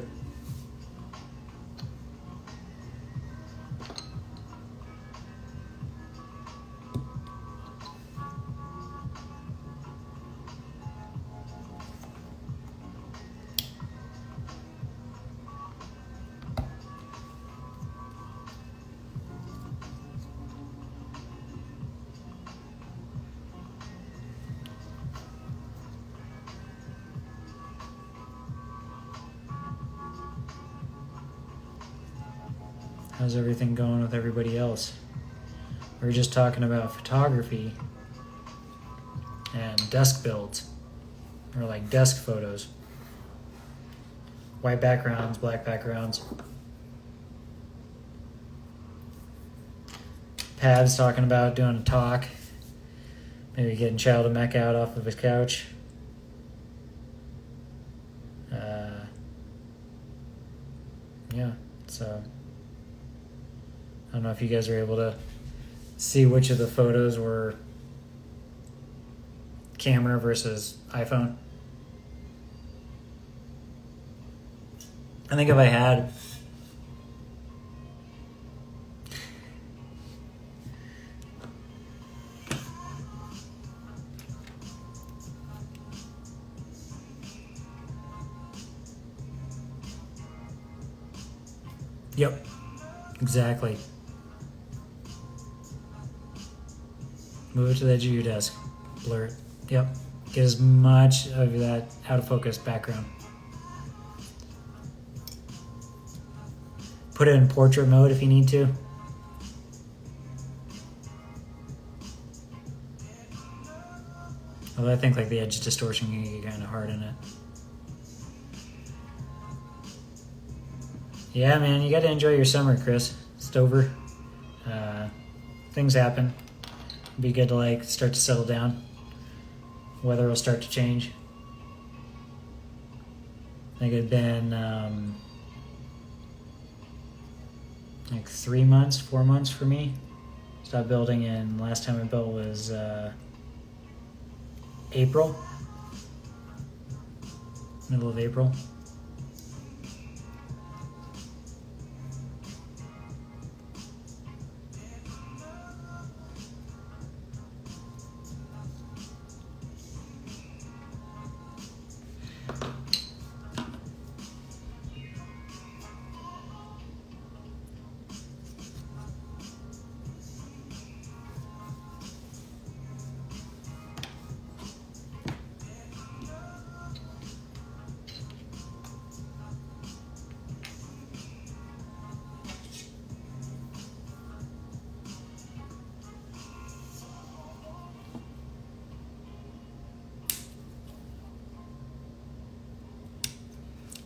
How's everything going with everybody else? We were just talking about photography and desk builds, or like desk photos. White backgrounds, black backgrounds. Pab's talking about doing a talk, maybe getting Child of Mech out off of his couch. Yeah, so I don't know if you guys are able to see which of the photos were camera versus iPhone. I think if I had Yep, exactly. Move it to the edge of your desk. Blur it. Yep. Get as much of that out of focus background. Put it in portrait mode if you need to. Although I think like the edge distortion can get kind of hard in it. Yeah, man, you got to enjoy your summer, Chris. It's over. Things happen. It'll be good to like start to settle down. Weather will start to change. I think it had been like 3 months, 4 months for me. Stopped building, and last time I built was April. Middle of April.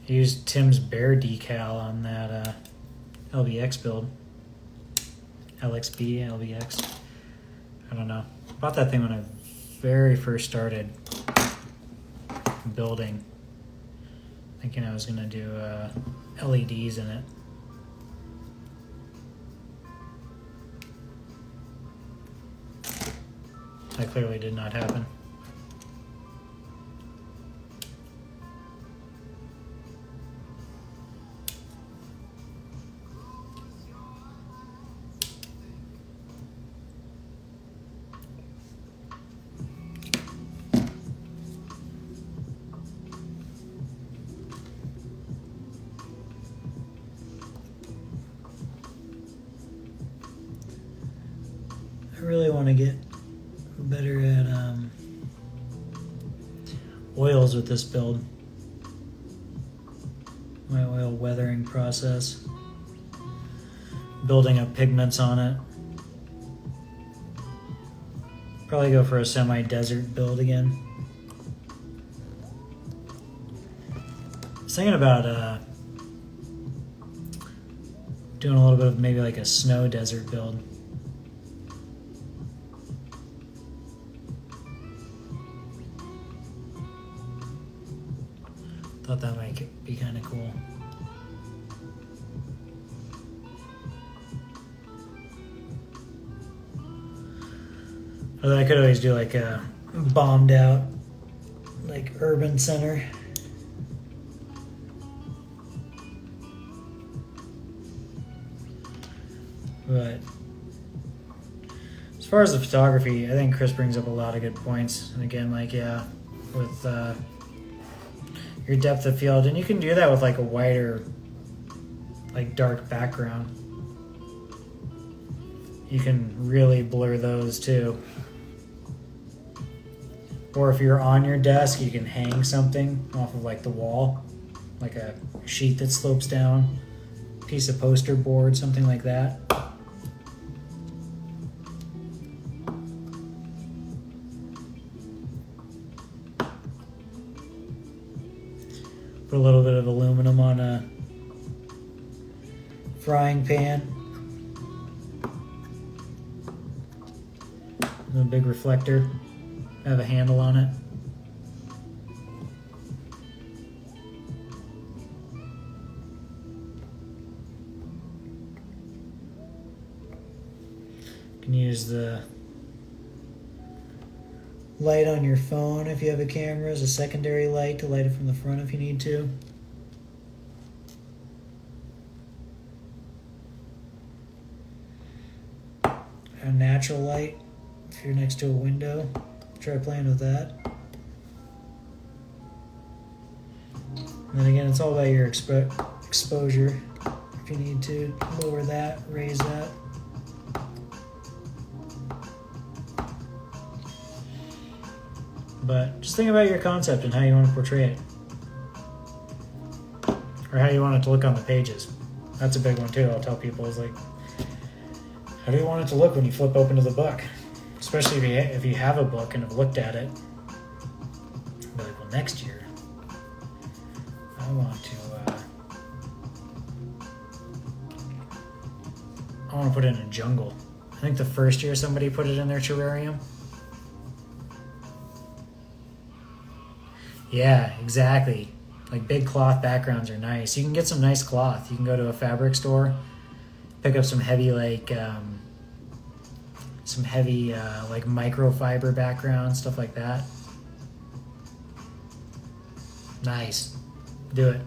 I used Tim's Bear decal on that LBX build. LXB, LBX. I don't know. Bought that thing when I very first started building. Thinking I was going to do LEDs in it. That clearly did not happen. I really want to get better at skills with this build. My oil weathering process. Building up pigments on it. Probably go for a semi-desert build again. I was thinking about doing a little bit of maybe like a snow desert build. Thought that might be kind of cool. Although I could always do like a bombed out, like urban center. But as far as the photography, I think Chris brings up a lot of good points. And again, like, yeah, with your depth of field, and you can do that with like a wider, like dark background. You can really blur those too. Or if you're on your desk, you can hang something off of like the wall, like a sheet that slopes down, piece of poster board, something like that. Put a little bit of aluminum on a frying pan. A big reflector. Have a handle on it. You can use the light on your phone if you have a camera as a secondary light to light it from the front if you need to. A natural light if you're next to a window. Try playing with that. And then again, it's all about your exposure. If you need to lower that, raise that. But just think about your concept and how you want to portray it. Or how you want it to look on the pages. That's a big one too. I'll tell people is like, how do you want it to look when you flip open to the book? Especially if you have a book and have looked at it. Be like, well, next year, I want to put it in a jungle. I think the first year somebody put it in their terrarium. Yeah, exactly. Like big cloth backgrounds are nice. You can get some nice cloth. You can go to a fabric store, pick up some heavy like microfiber background, stuff like that. Nice. Do it.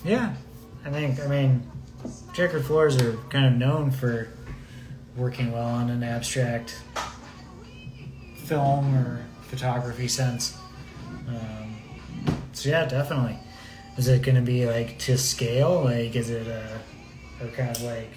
Yeah, I mean, checkered floors are kind of known for working well on an abstract film or photography sense. So yeah, definitely. Is it going to be like to scale? Like, is it or kind of like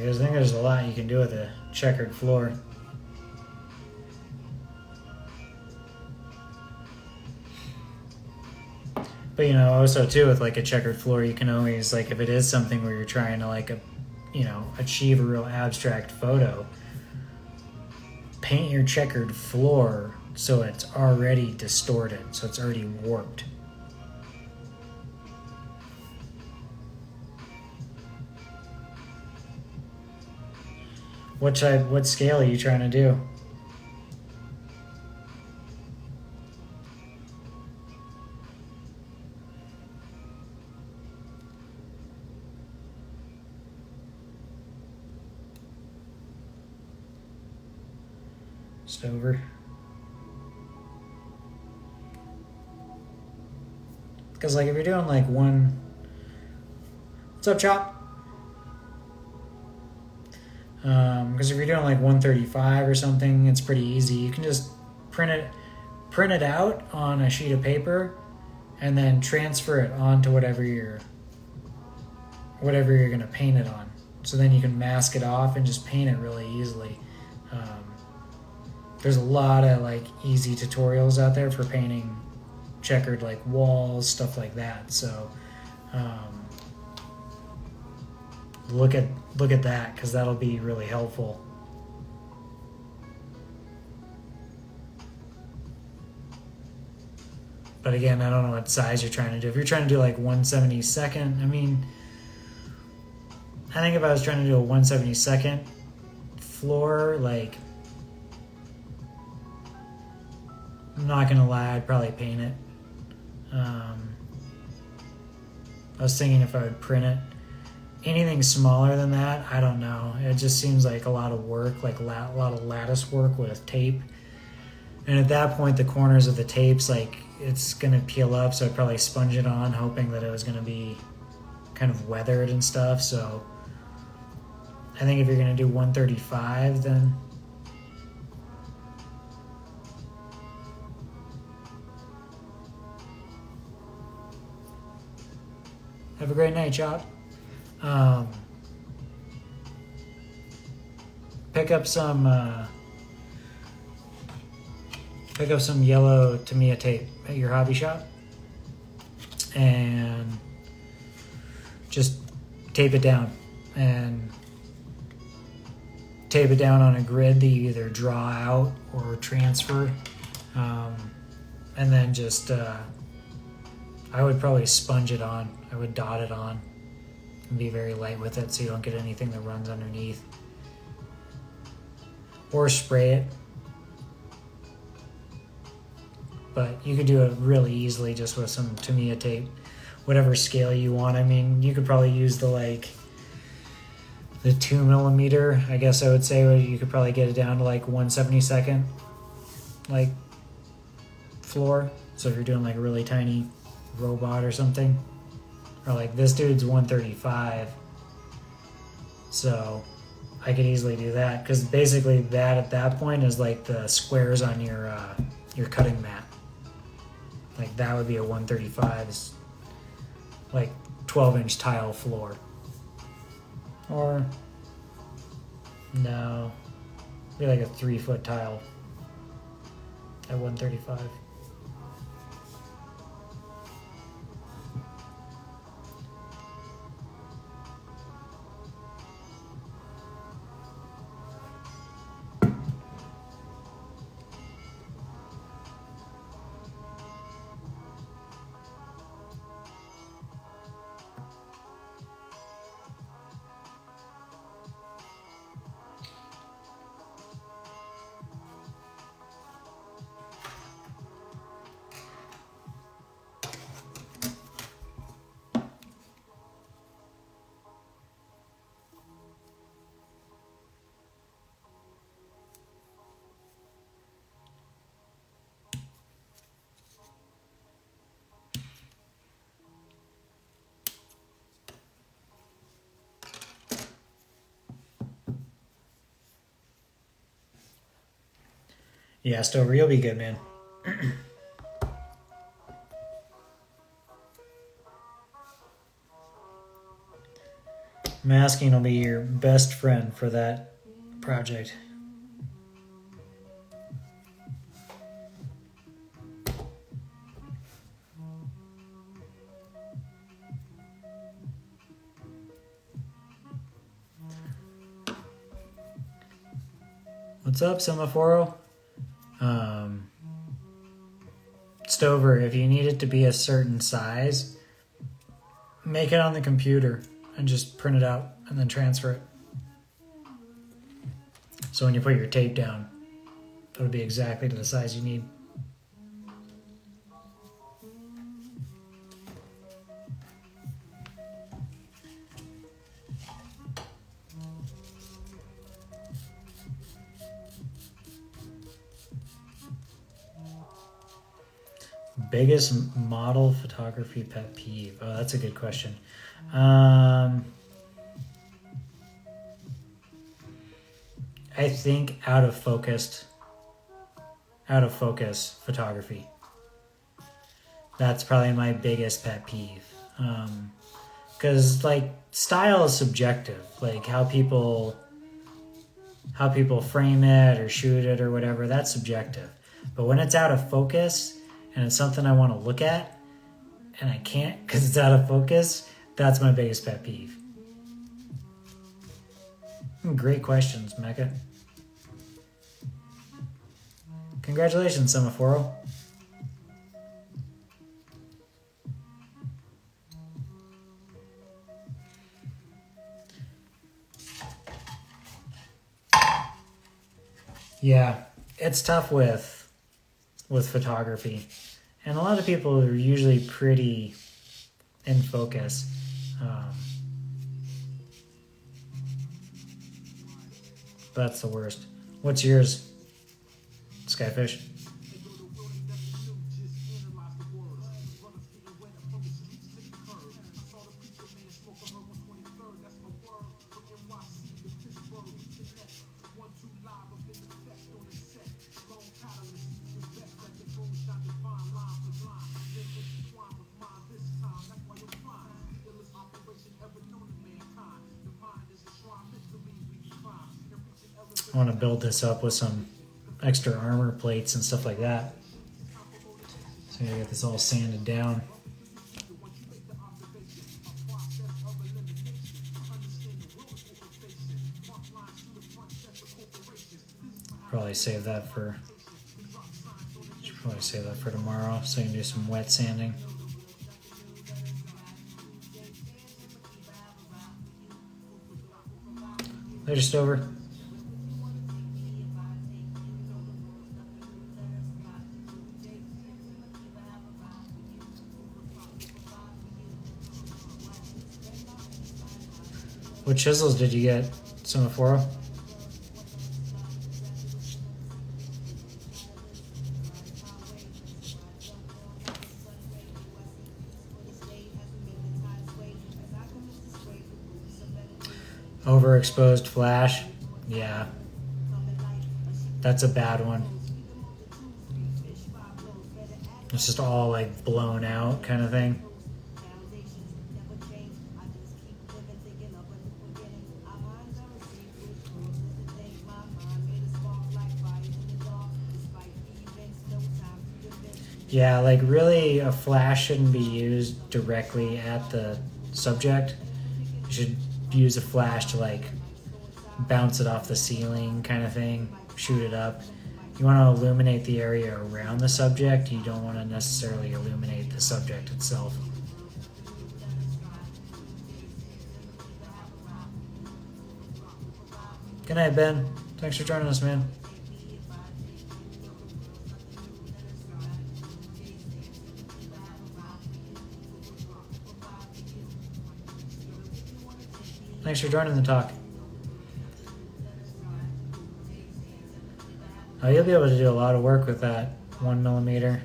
I just think there's a lot you can do with a checkered floor. But you know, also too with like a checkered floor, you can always like if it is something where you're trying to like achieve a real abstract photo, paint your checkered floor so it's already distorted, so it's already warped. What scale are you trying to do? Just over. Because like if you're doing like one, what's up, Chop? Because if you're doing like 135 or something, it's pretty easy. You can just print it out on a sheet of paper, and then transfer it onto whatever you're gonna paint it on. So then you can mask it off and just paint it really easily. There's a lot of like easy tutorials out there for painting checkered like walls, stuff like that. So look at that, because that'll be really helpful. But again, I don't know what size you're trying to do. If you're trying to do like 1/72nd, I mean, I think if I was trying to do a 1/72nd floor, like, I'm not gonna lie, I'd probably paint it. I was thinking if I would print it. Anything smaller than that, I don't know. It just seems like a lot of work, like a lot of lattice work with tape. And at that point, the corners of the tapes, like, it's going to peel up, so I'd probably sponge it on, hoping that it was going to be kind of weathered and stuff. So I think if you're going to do 135, then have a great night, Chop. Pick up some yellow Tamiya tape at your hobby shop and just tape it down, and tape it down on a grid that you either draw out or transfer, and then just I would probably sponge it on. I would dot it on and be very light with it so you don't get anything that runs underneath. Or spray it. But you could do it really easily just with some Tamiya tape, whatever scale you want. I mean, you could probably use the 2mm, I guess I would say, where you could probably get it down to like 1/72nd like floor. So if you're doing like a really tiny robot or something, or like this dude's 135, so I could easily do that, because basically that at that point is like the squares on your cutting mat. Like that would be a 135, is like 12-inch tile floor. Or no, be like a 3-foot tile at 135. Yeah, Stover, you'll be good, man. Masking will be your best friend for that project. What's up, Semaphoro? Stover, if you need it to be a certain size, make it on the computer and just print it out and then transfer it. So when you put your tape down, it'll be exactly to the size you need. Biggest model photography pet peeve? Oh, that's a good question. I think out of focus photography. That's probably my biggest pet peeve. Because like style is subjective. Like how people frame it or shoot it or whatever, that's subjective. But when it's out of focus and it's something I want to look at and I can't because it's out of focus, that's my biggest pet peeve. Great questions, Mecca. Congratulations, Semaphoro. Yeah, it's tough with photography, and a lot of people are usually pretty in focus. That's the worst. What's yours, Skyfish? I want to build this up with some extra armor plates and stuff like that. So I gotta get this all sanded down. Probably save that for tomorrow so I can do some wet sanding. Later, Stover. What chisels did you get, Semaphoro? Overexposed flash? Yeah. That's a bad one. It's just all like blown out kind of thing. Yeah, like really a flash shouldn't be used directly at the subject. You should use a flash to like bounce it off the ceiling kind of thing, shoot it up. You want to illuminate the area around the subject. You don't want to necessarily illuminate the subject itself. Good night, Ben. Thanks for joining us, man. Thanks for joining the talk. You'll be able to do a lot of work with that 1mm.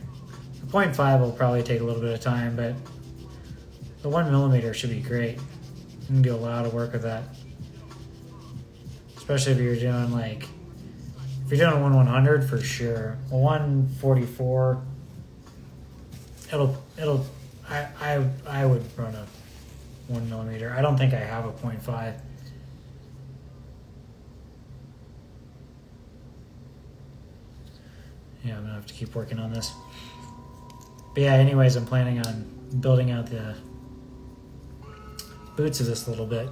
The 0.5 will probably take a little bit of time, but the 1mm should be great. You can do a lot of work with that. Especially if you're doing like, if you're doing a 1/100 for sure. A 144, I would run 1 millimeter. I don't think I have a 0.5. Yeah, I'm gonna have to keep working on this. But yeah, anyways, I'm planning on building out the boots of this a little bit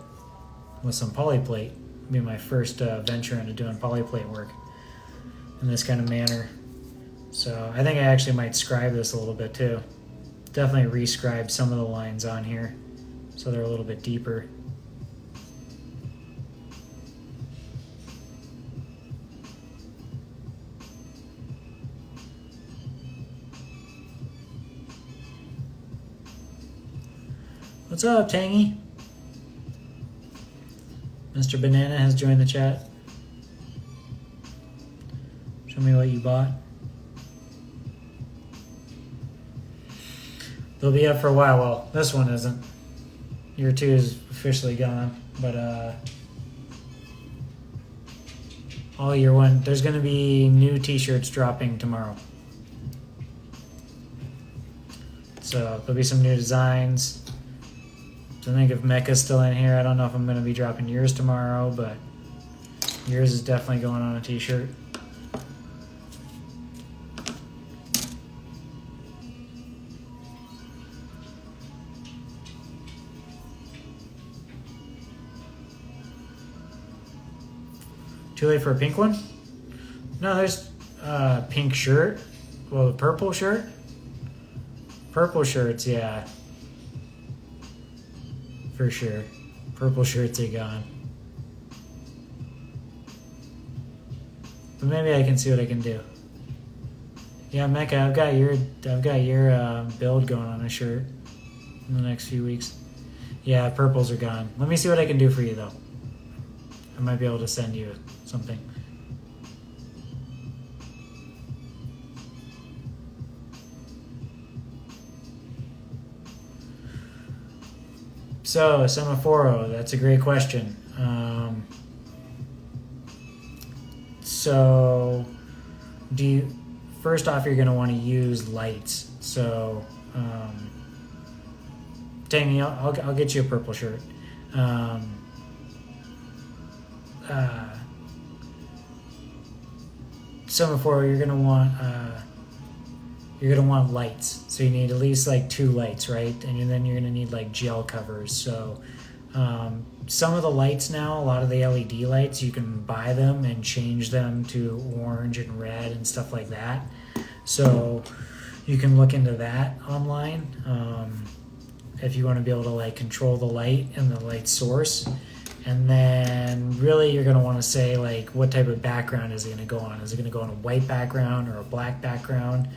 with some polyplate. It'll be my first venture into doing polyplate work in this kind of manner. So I think I actually might scribe this a little bit too. Definitely re-scribe some of the lines on here so they're a little bit deeper. What's up, Tangy? Mr. Banana has joined the chat. Show me what you bought. They'll be up for a while. Well, this one isn't. Year 2 is officially gone, but all year 1. There's going to be new t-shirts dropping tomorrow. So there'll be some new designs. So I think if Mecca's still in here, I don't know if I'm going to be dropping yours tomorrow, but yours is definitely going on a t-shirt. Too late for a pink one? No, there's a pink shirt. Well, the purple shirt? Purple shirts, yeah. For sure. Purple shirts are gone. But maybe I can see what I can do. Yeah, Mecca, I've got your build going on a shirt in the next few weeks. Yeah, purples are gone. Let me see what I can do for you though. I might be able to send you something. So, Semaphoro, that's a great question. So, first off, you're going to want to use lights. So, Tangy, I'll get you a purple shirt. Semaphore, you're gonna want lights. So you need at least like 2 lights, right? And then you're gonna need like gel covers. So some of the lights now, a lot of the LED lights, you can buy them and change them to orange and red and stuff like that. So you can look into that online if you want to be able to like control the light and the light source. And then really you're going to want to say like what type of background is it going to go on? Is it going to go on a white background or a black background?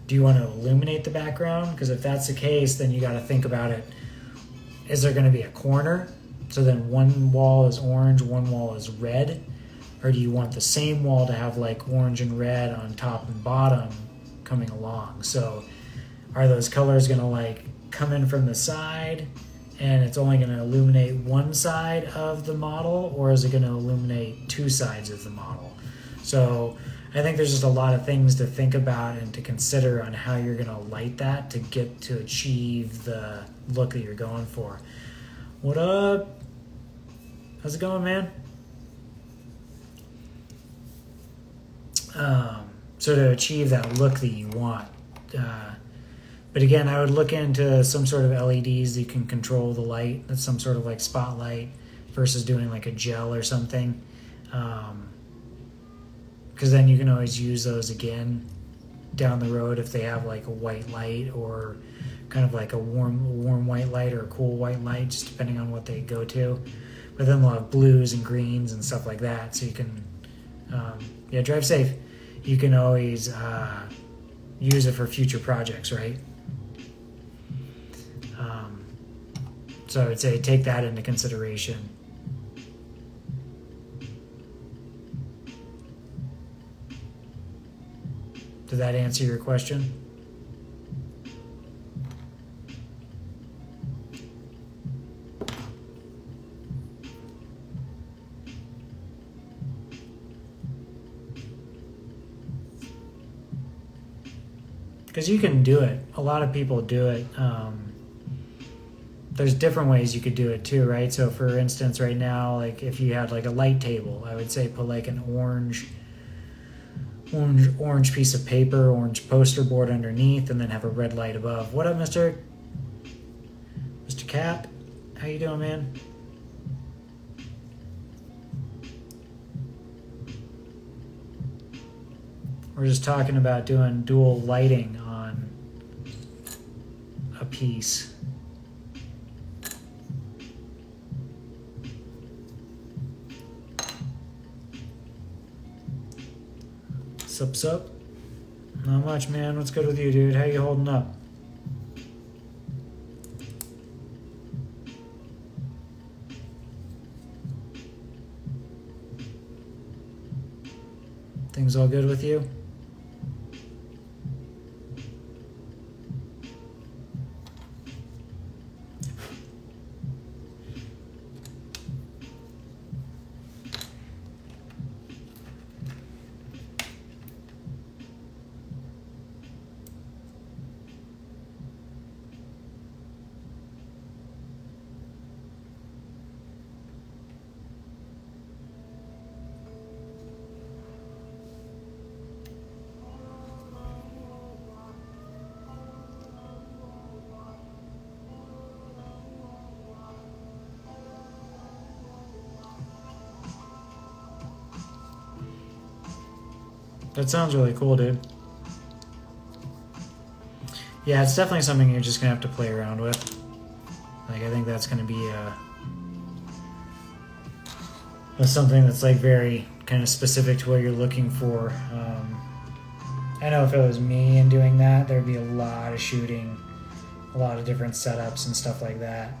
Do you want to illuminate the background? Because if that's the case, then you got to think about it. Is there going to be a corner? So then one wall is orange, one wall is red? Or do you want the same wall to have like orange and red on top and bottom coming along? So are those colors going to like come in from the side and it's only going to illuminate one side of the model, or is it going to illuminate 2 sides of the model? So I think there's just a lot of things to think about and to consider on how you're going to light that to get to achieve the look that you're going for. What up? How's it going, man? So to achieve that look that you want, but again, I would look into some sort of LEDs that you can control the light. That's some sort of like spotlight versus doing like a gel or something. Because then you can always use those again down the road if they have like a white light or kind of like a warm white light or a cool white light, just depending on what they go to. But then they'll have blues and greens and stuff like that. So you can, drive safe. You can always use it for future projects, right? So I would say take that into consideration. Did that answer your question? Because you can do it. A lot of people do it. there's different ways you could do it too, right? So for instance, right now, like if you had like a light table, I would say put like an orange piece of paper, orange poster board underneath, and then have a red light above. What up, Mr. Cap? How you doing, man? We're just talking about doing dual lighting on a piece. Sup? Not much, man. What's good with you, dude? How you holding up? Things all good with you? That sounds really cool, dude. Yeah, it's definitely something you're just gonna have to play around with. Like, I think that's gonna be something that's like very kind of specific to what you're looking for. I know if it was me and doing that, there'd be a lot of shooting, a lot of different setups and stuff like that.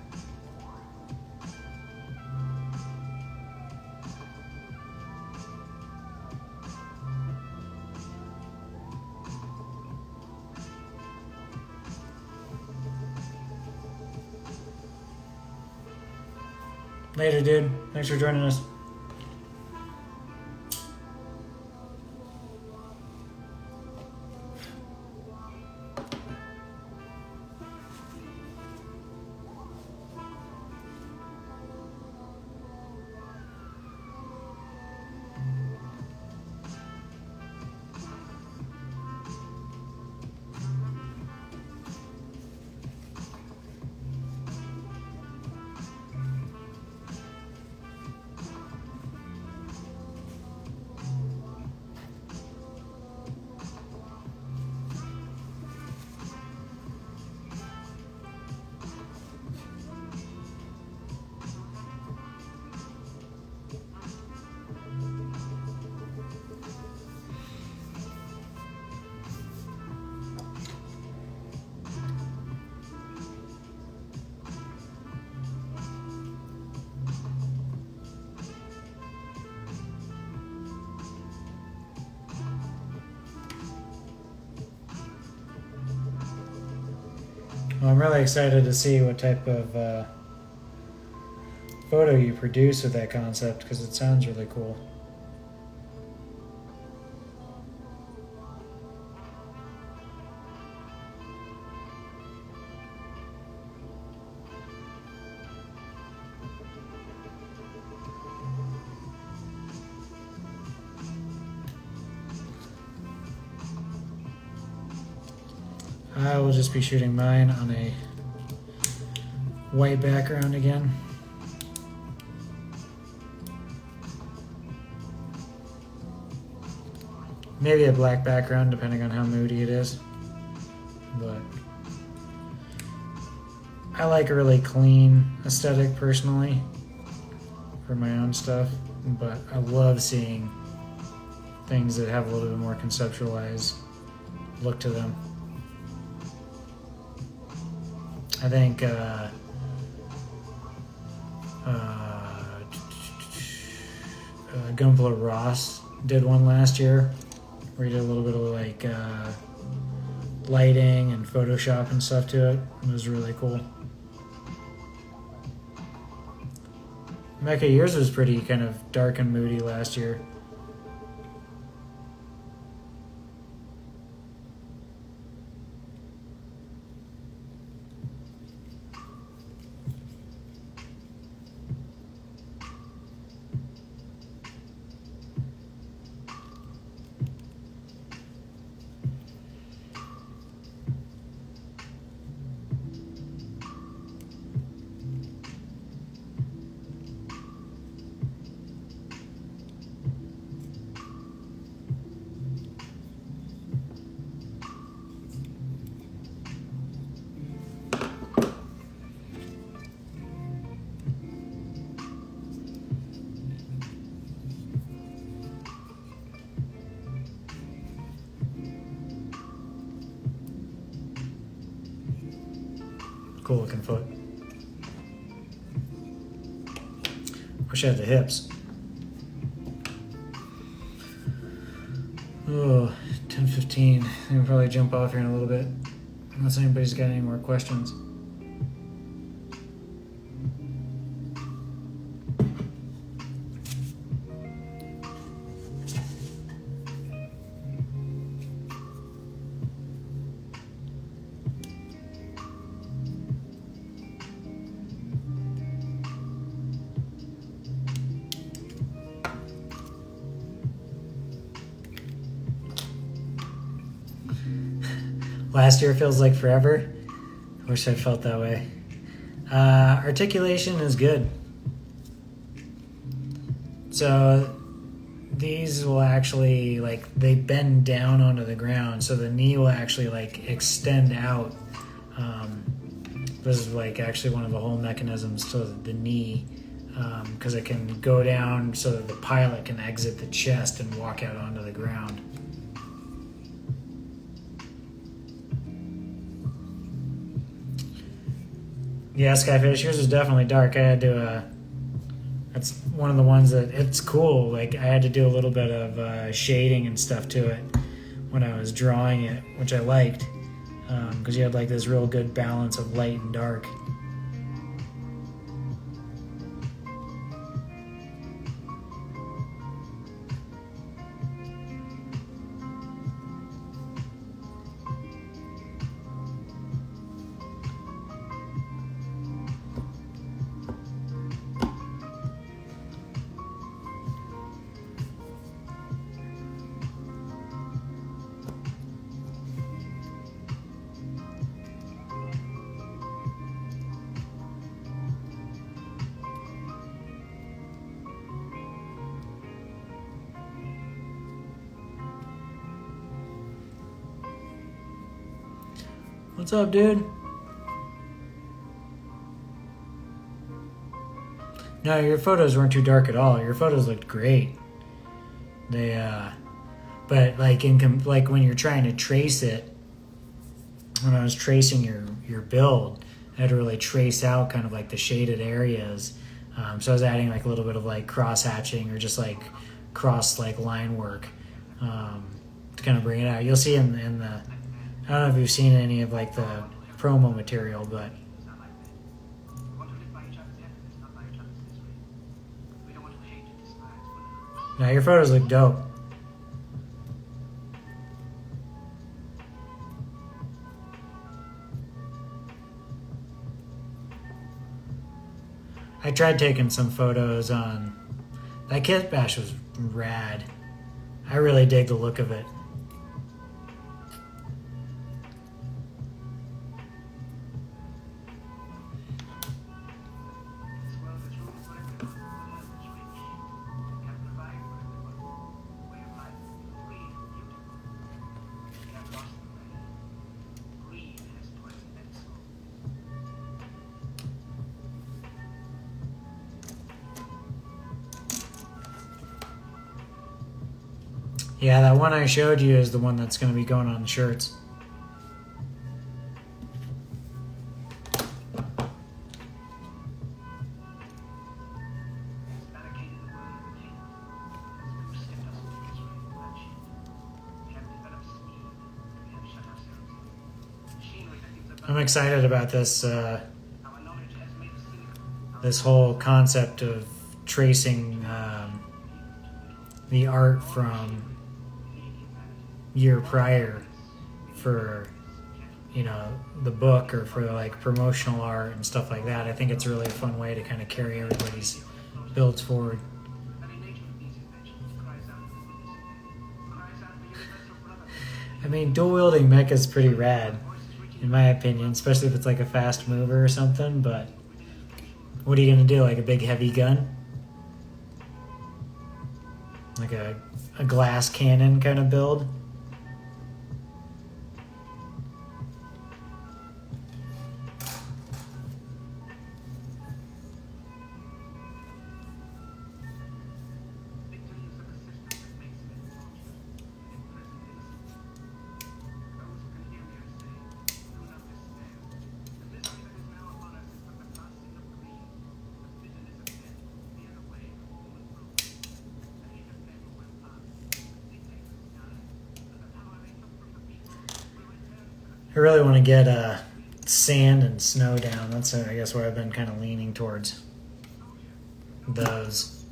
Later, dude. Thanks for joining us. Well, I'm really excited to see what type of photo you produce with that concept, because it sounds really cool. I will just be shooting mine on a white background again. Maybe a black background depending on how moody it is. But I like a really clean aesthetic personally for my own stuff. But I love seeing things that have a little bit more conceptualized look to them. I think Gunpla Ross did one last year where he did a little bit of like lighting and Photoshop and stuff to it. It was really cool. Mecca, yours was pretty kind of dark and moody last year. Cool looking foot. Wish I had the hips. Oh, 10:15. We'll probably jump off here in a little bit. Unless anybody's got any more questions. Last year feels like forever. I wish I felt that way. Articulation is good. So these will actually, like, they bend down onto the ground, so the knee will actually, like, extend out. This is, like, actually one of the whole mechanisms to the knee, because it can go down so that the pilot can exit the chest and walk out onto the ground. Yeah, Skyfish, yours is definitely dark. I had to, that's one of the ones that, it's cool. Like, I had to do a little bit of shading and stuff to it when I was drawing it, which I liked, because you had, like, this real good balance of light and dark. What's up, dude? No, your photos weren't too dark at all. Your photos looked great. They, but like like when you're trying to trace it, when I was tracing your build, I had to really trace out kind of like the shaded areas. So I was adding like a little bit of like cross hatching or just like cross like line work to kind of bring it out. You'll see in the, I don't know if you've seen any of like the promo material, but no, your photos look dope. I tried taking some photos on that kit bash was rad. I really dig the look of it. Yeah, that one I showed you is the one that's going to be going on the shirts. I'm excited about this this whole concept of tracing the art from year prior for, you know, the book or for like promotional art and stuff like that. I think it's really a fun way to kind of carry everybody's builds forward. I mean, dual wielding mecha is pretty rad, in my opinion, especially if it's like a fast mover or something. But what are you gonna do? Like a big heavy gun? Like a glass cannon kind of build? I really want to get sand and snow down. That's I guess where I've been kind of leaning towards those.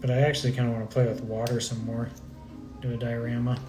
But I actually kind of want to play with water some more. Do a diorama.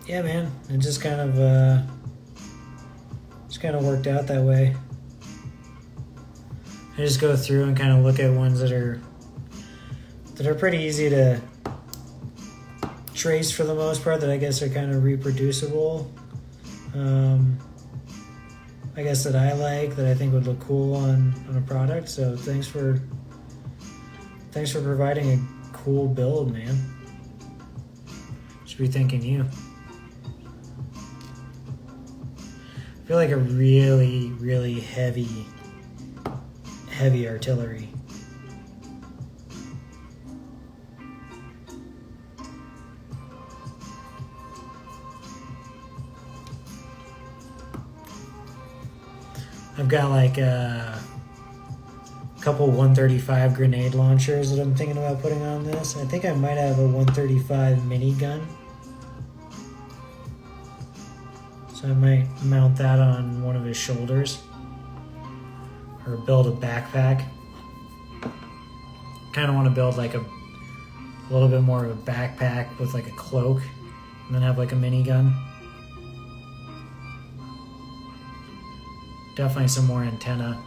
Yeah, man, it just kind of worked out that way. I just go through and kind of look at ones that are pretty easy to trace for the most part, that I guess are kind of reproducible. I guess that I like, that I think would look cool on a product. So thanks for providing a cool build, man. Should be thanking you. I feel like a really, really heavy artillery. I've got like a couple 135 grenade launchers that I'm thinking about putting on this. I think I might have a 135 minigun. So I might mount that on one of his shoulders. Or build a backpack. Kind of want to build like a little bit more of a backpack with like a cloak. And then have like a minigun. Definitely some more antenna.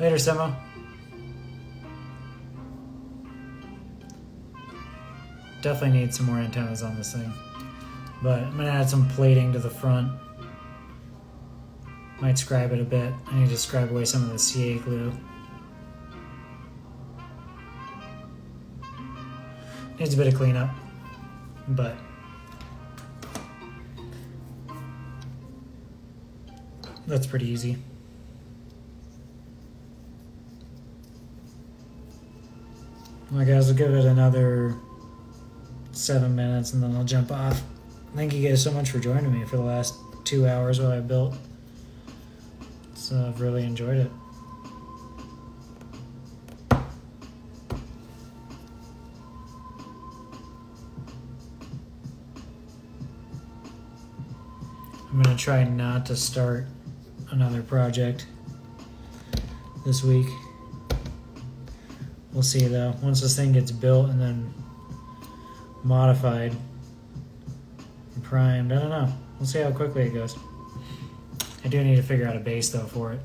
Later, Semo. Definitely need some more antennas on this thing. But I'm going to add some plating to the front. Might scribe it a bit. I need to scribe away some of the CA glue. Needs a bit of cleanup. But that's pretty easy. Well, guys, I'll give it another 7 minutes and then I'll jump off. Thank you guys so much for joining me for the last 2 hours while I built. So I've really enjoyed it. I'm going to try not to start another project this week. We'll see though. Once this thing gets built and then modified and primed, I don't know. We'll see how quickly it goes. I do need to figure out a base though for it.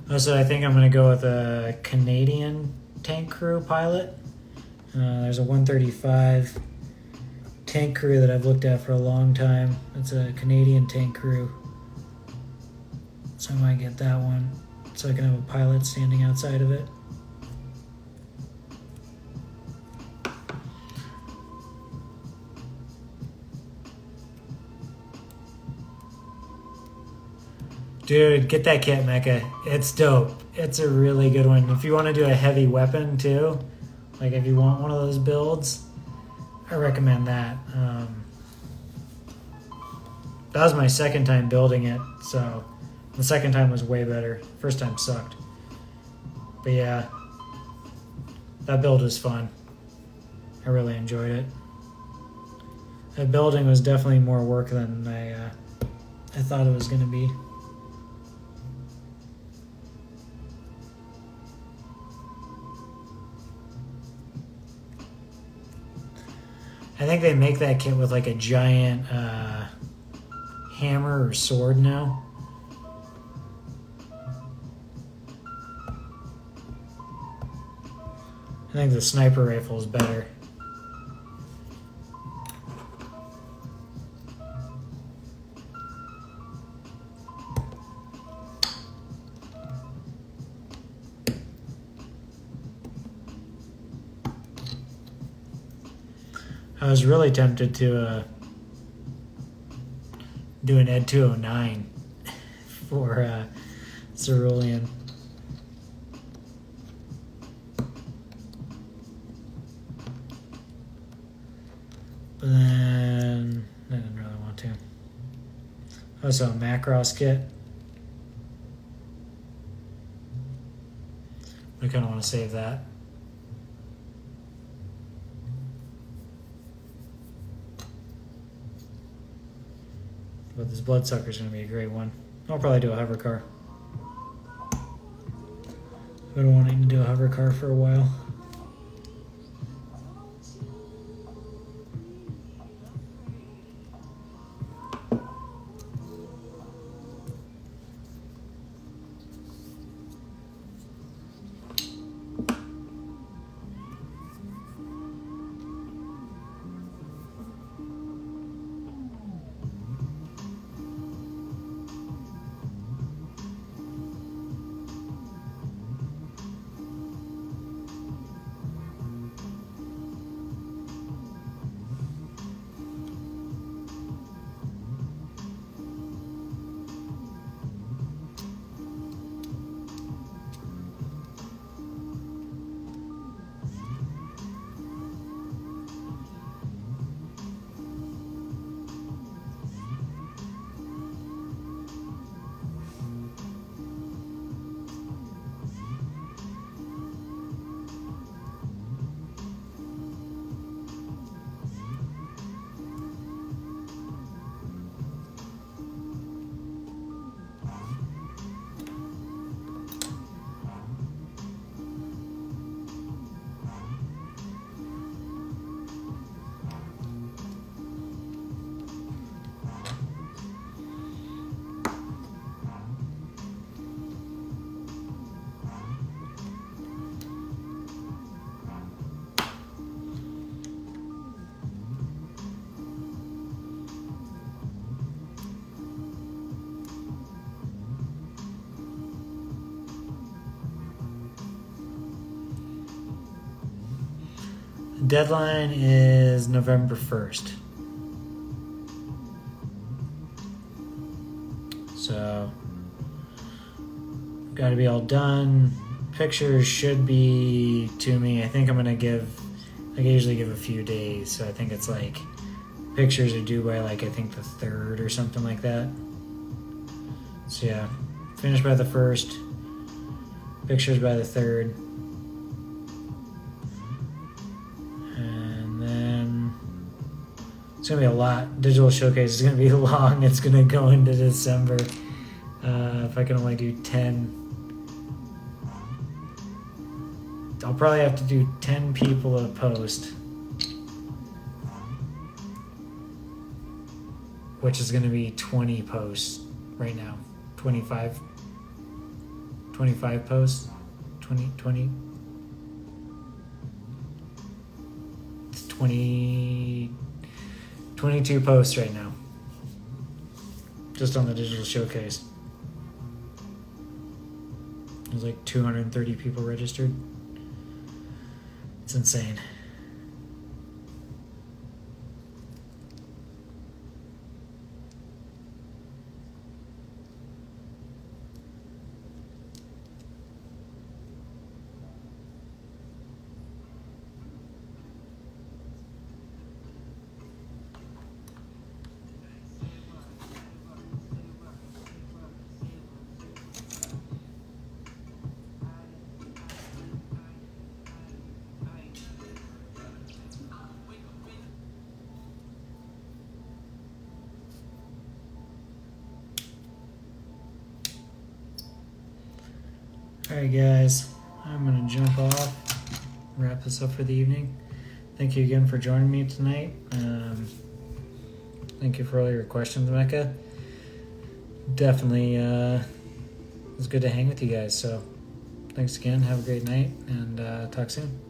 Also, I think I'm going to go with a Canadian tank crew pilot. There's a 135 tank crew that I've looked at for a long time. It's a Canadian tank crew. So I might get that one so I can have a pilot standing outside of it. Dude, get that Cat Mecha. It's dope. It's a really good one. If you want to do a heavy weapon too, like if you want one of those builds, I recommend that. That was my second time building it, so the second time was way better. First time sucked. But yeah, that build was fun. I really enjoyed it. That building was definitely more work than I thought it was going to be. I think they make that kit with like a giant hammer or sword now. I think the sniper rifle is better. I was really tempted to do an Ed 209 for Cerulean. But then I didn't really want to. Also a Macross kit. I kind of want to save that. But this Bloodsucker is going to be a great one. I'll probably do a hover car. I've been wanting to do a hover car for a while. Deadline is November 1st. So, got to be all done. Pictures should be to me. I think I'm going to I usually give a few days. So I think it's like, pictures are due by like, I think the 3rd or something like that. So yeah, finish by the 1st. Pictures by the 3rd. It's going to be a lot. Digital Showcase is going to be long. It's going to go into December. If I can only do 10. I'll probably have to do 10 people a post. Which is going to be 20 posts right now. 25 posts. 20. It's 22 posts right now. Just on the Digital Showcase. There's like 230 people registered. It's insane. Alright guys, I'm going to jump off, wrap this up for the evening. thank you again for joining me tonight. Thank you for all your questions, Mecca. Definitely, it was good to hang with you guys. So, thanks again. Have a great night, and talk soon.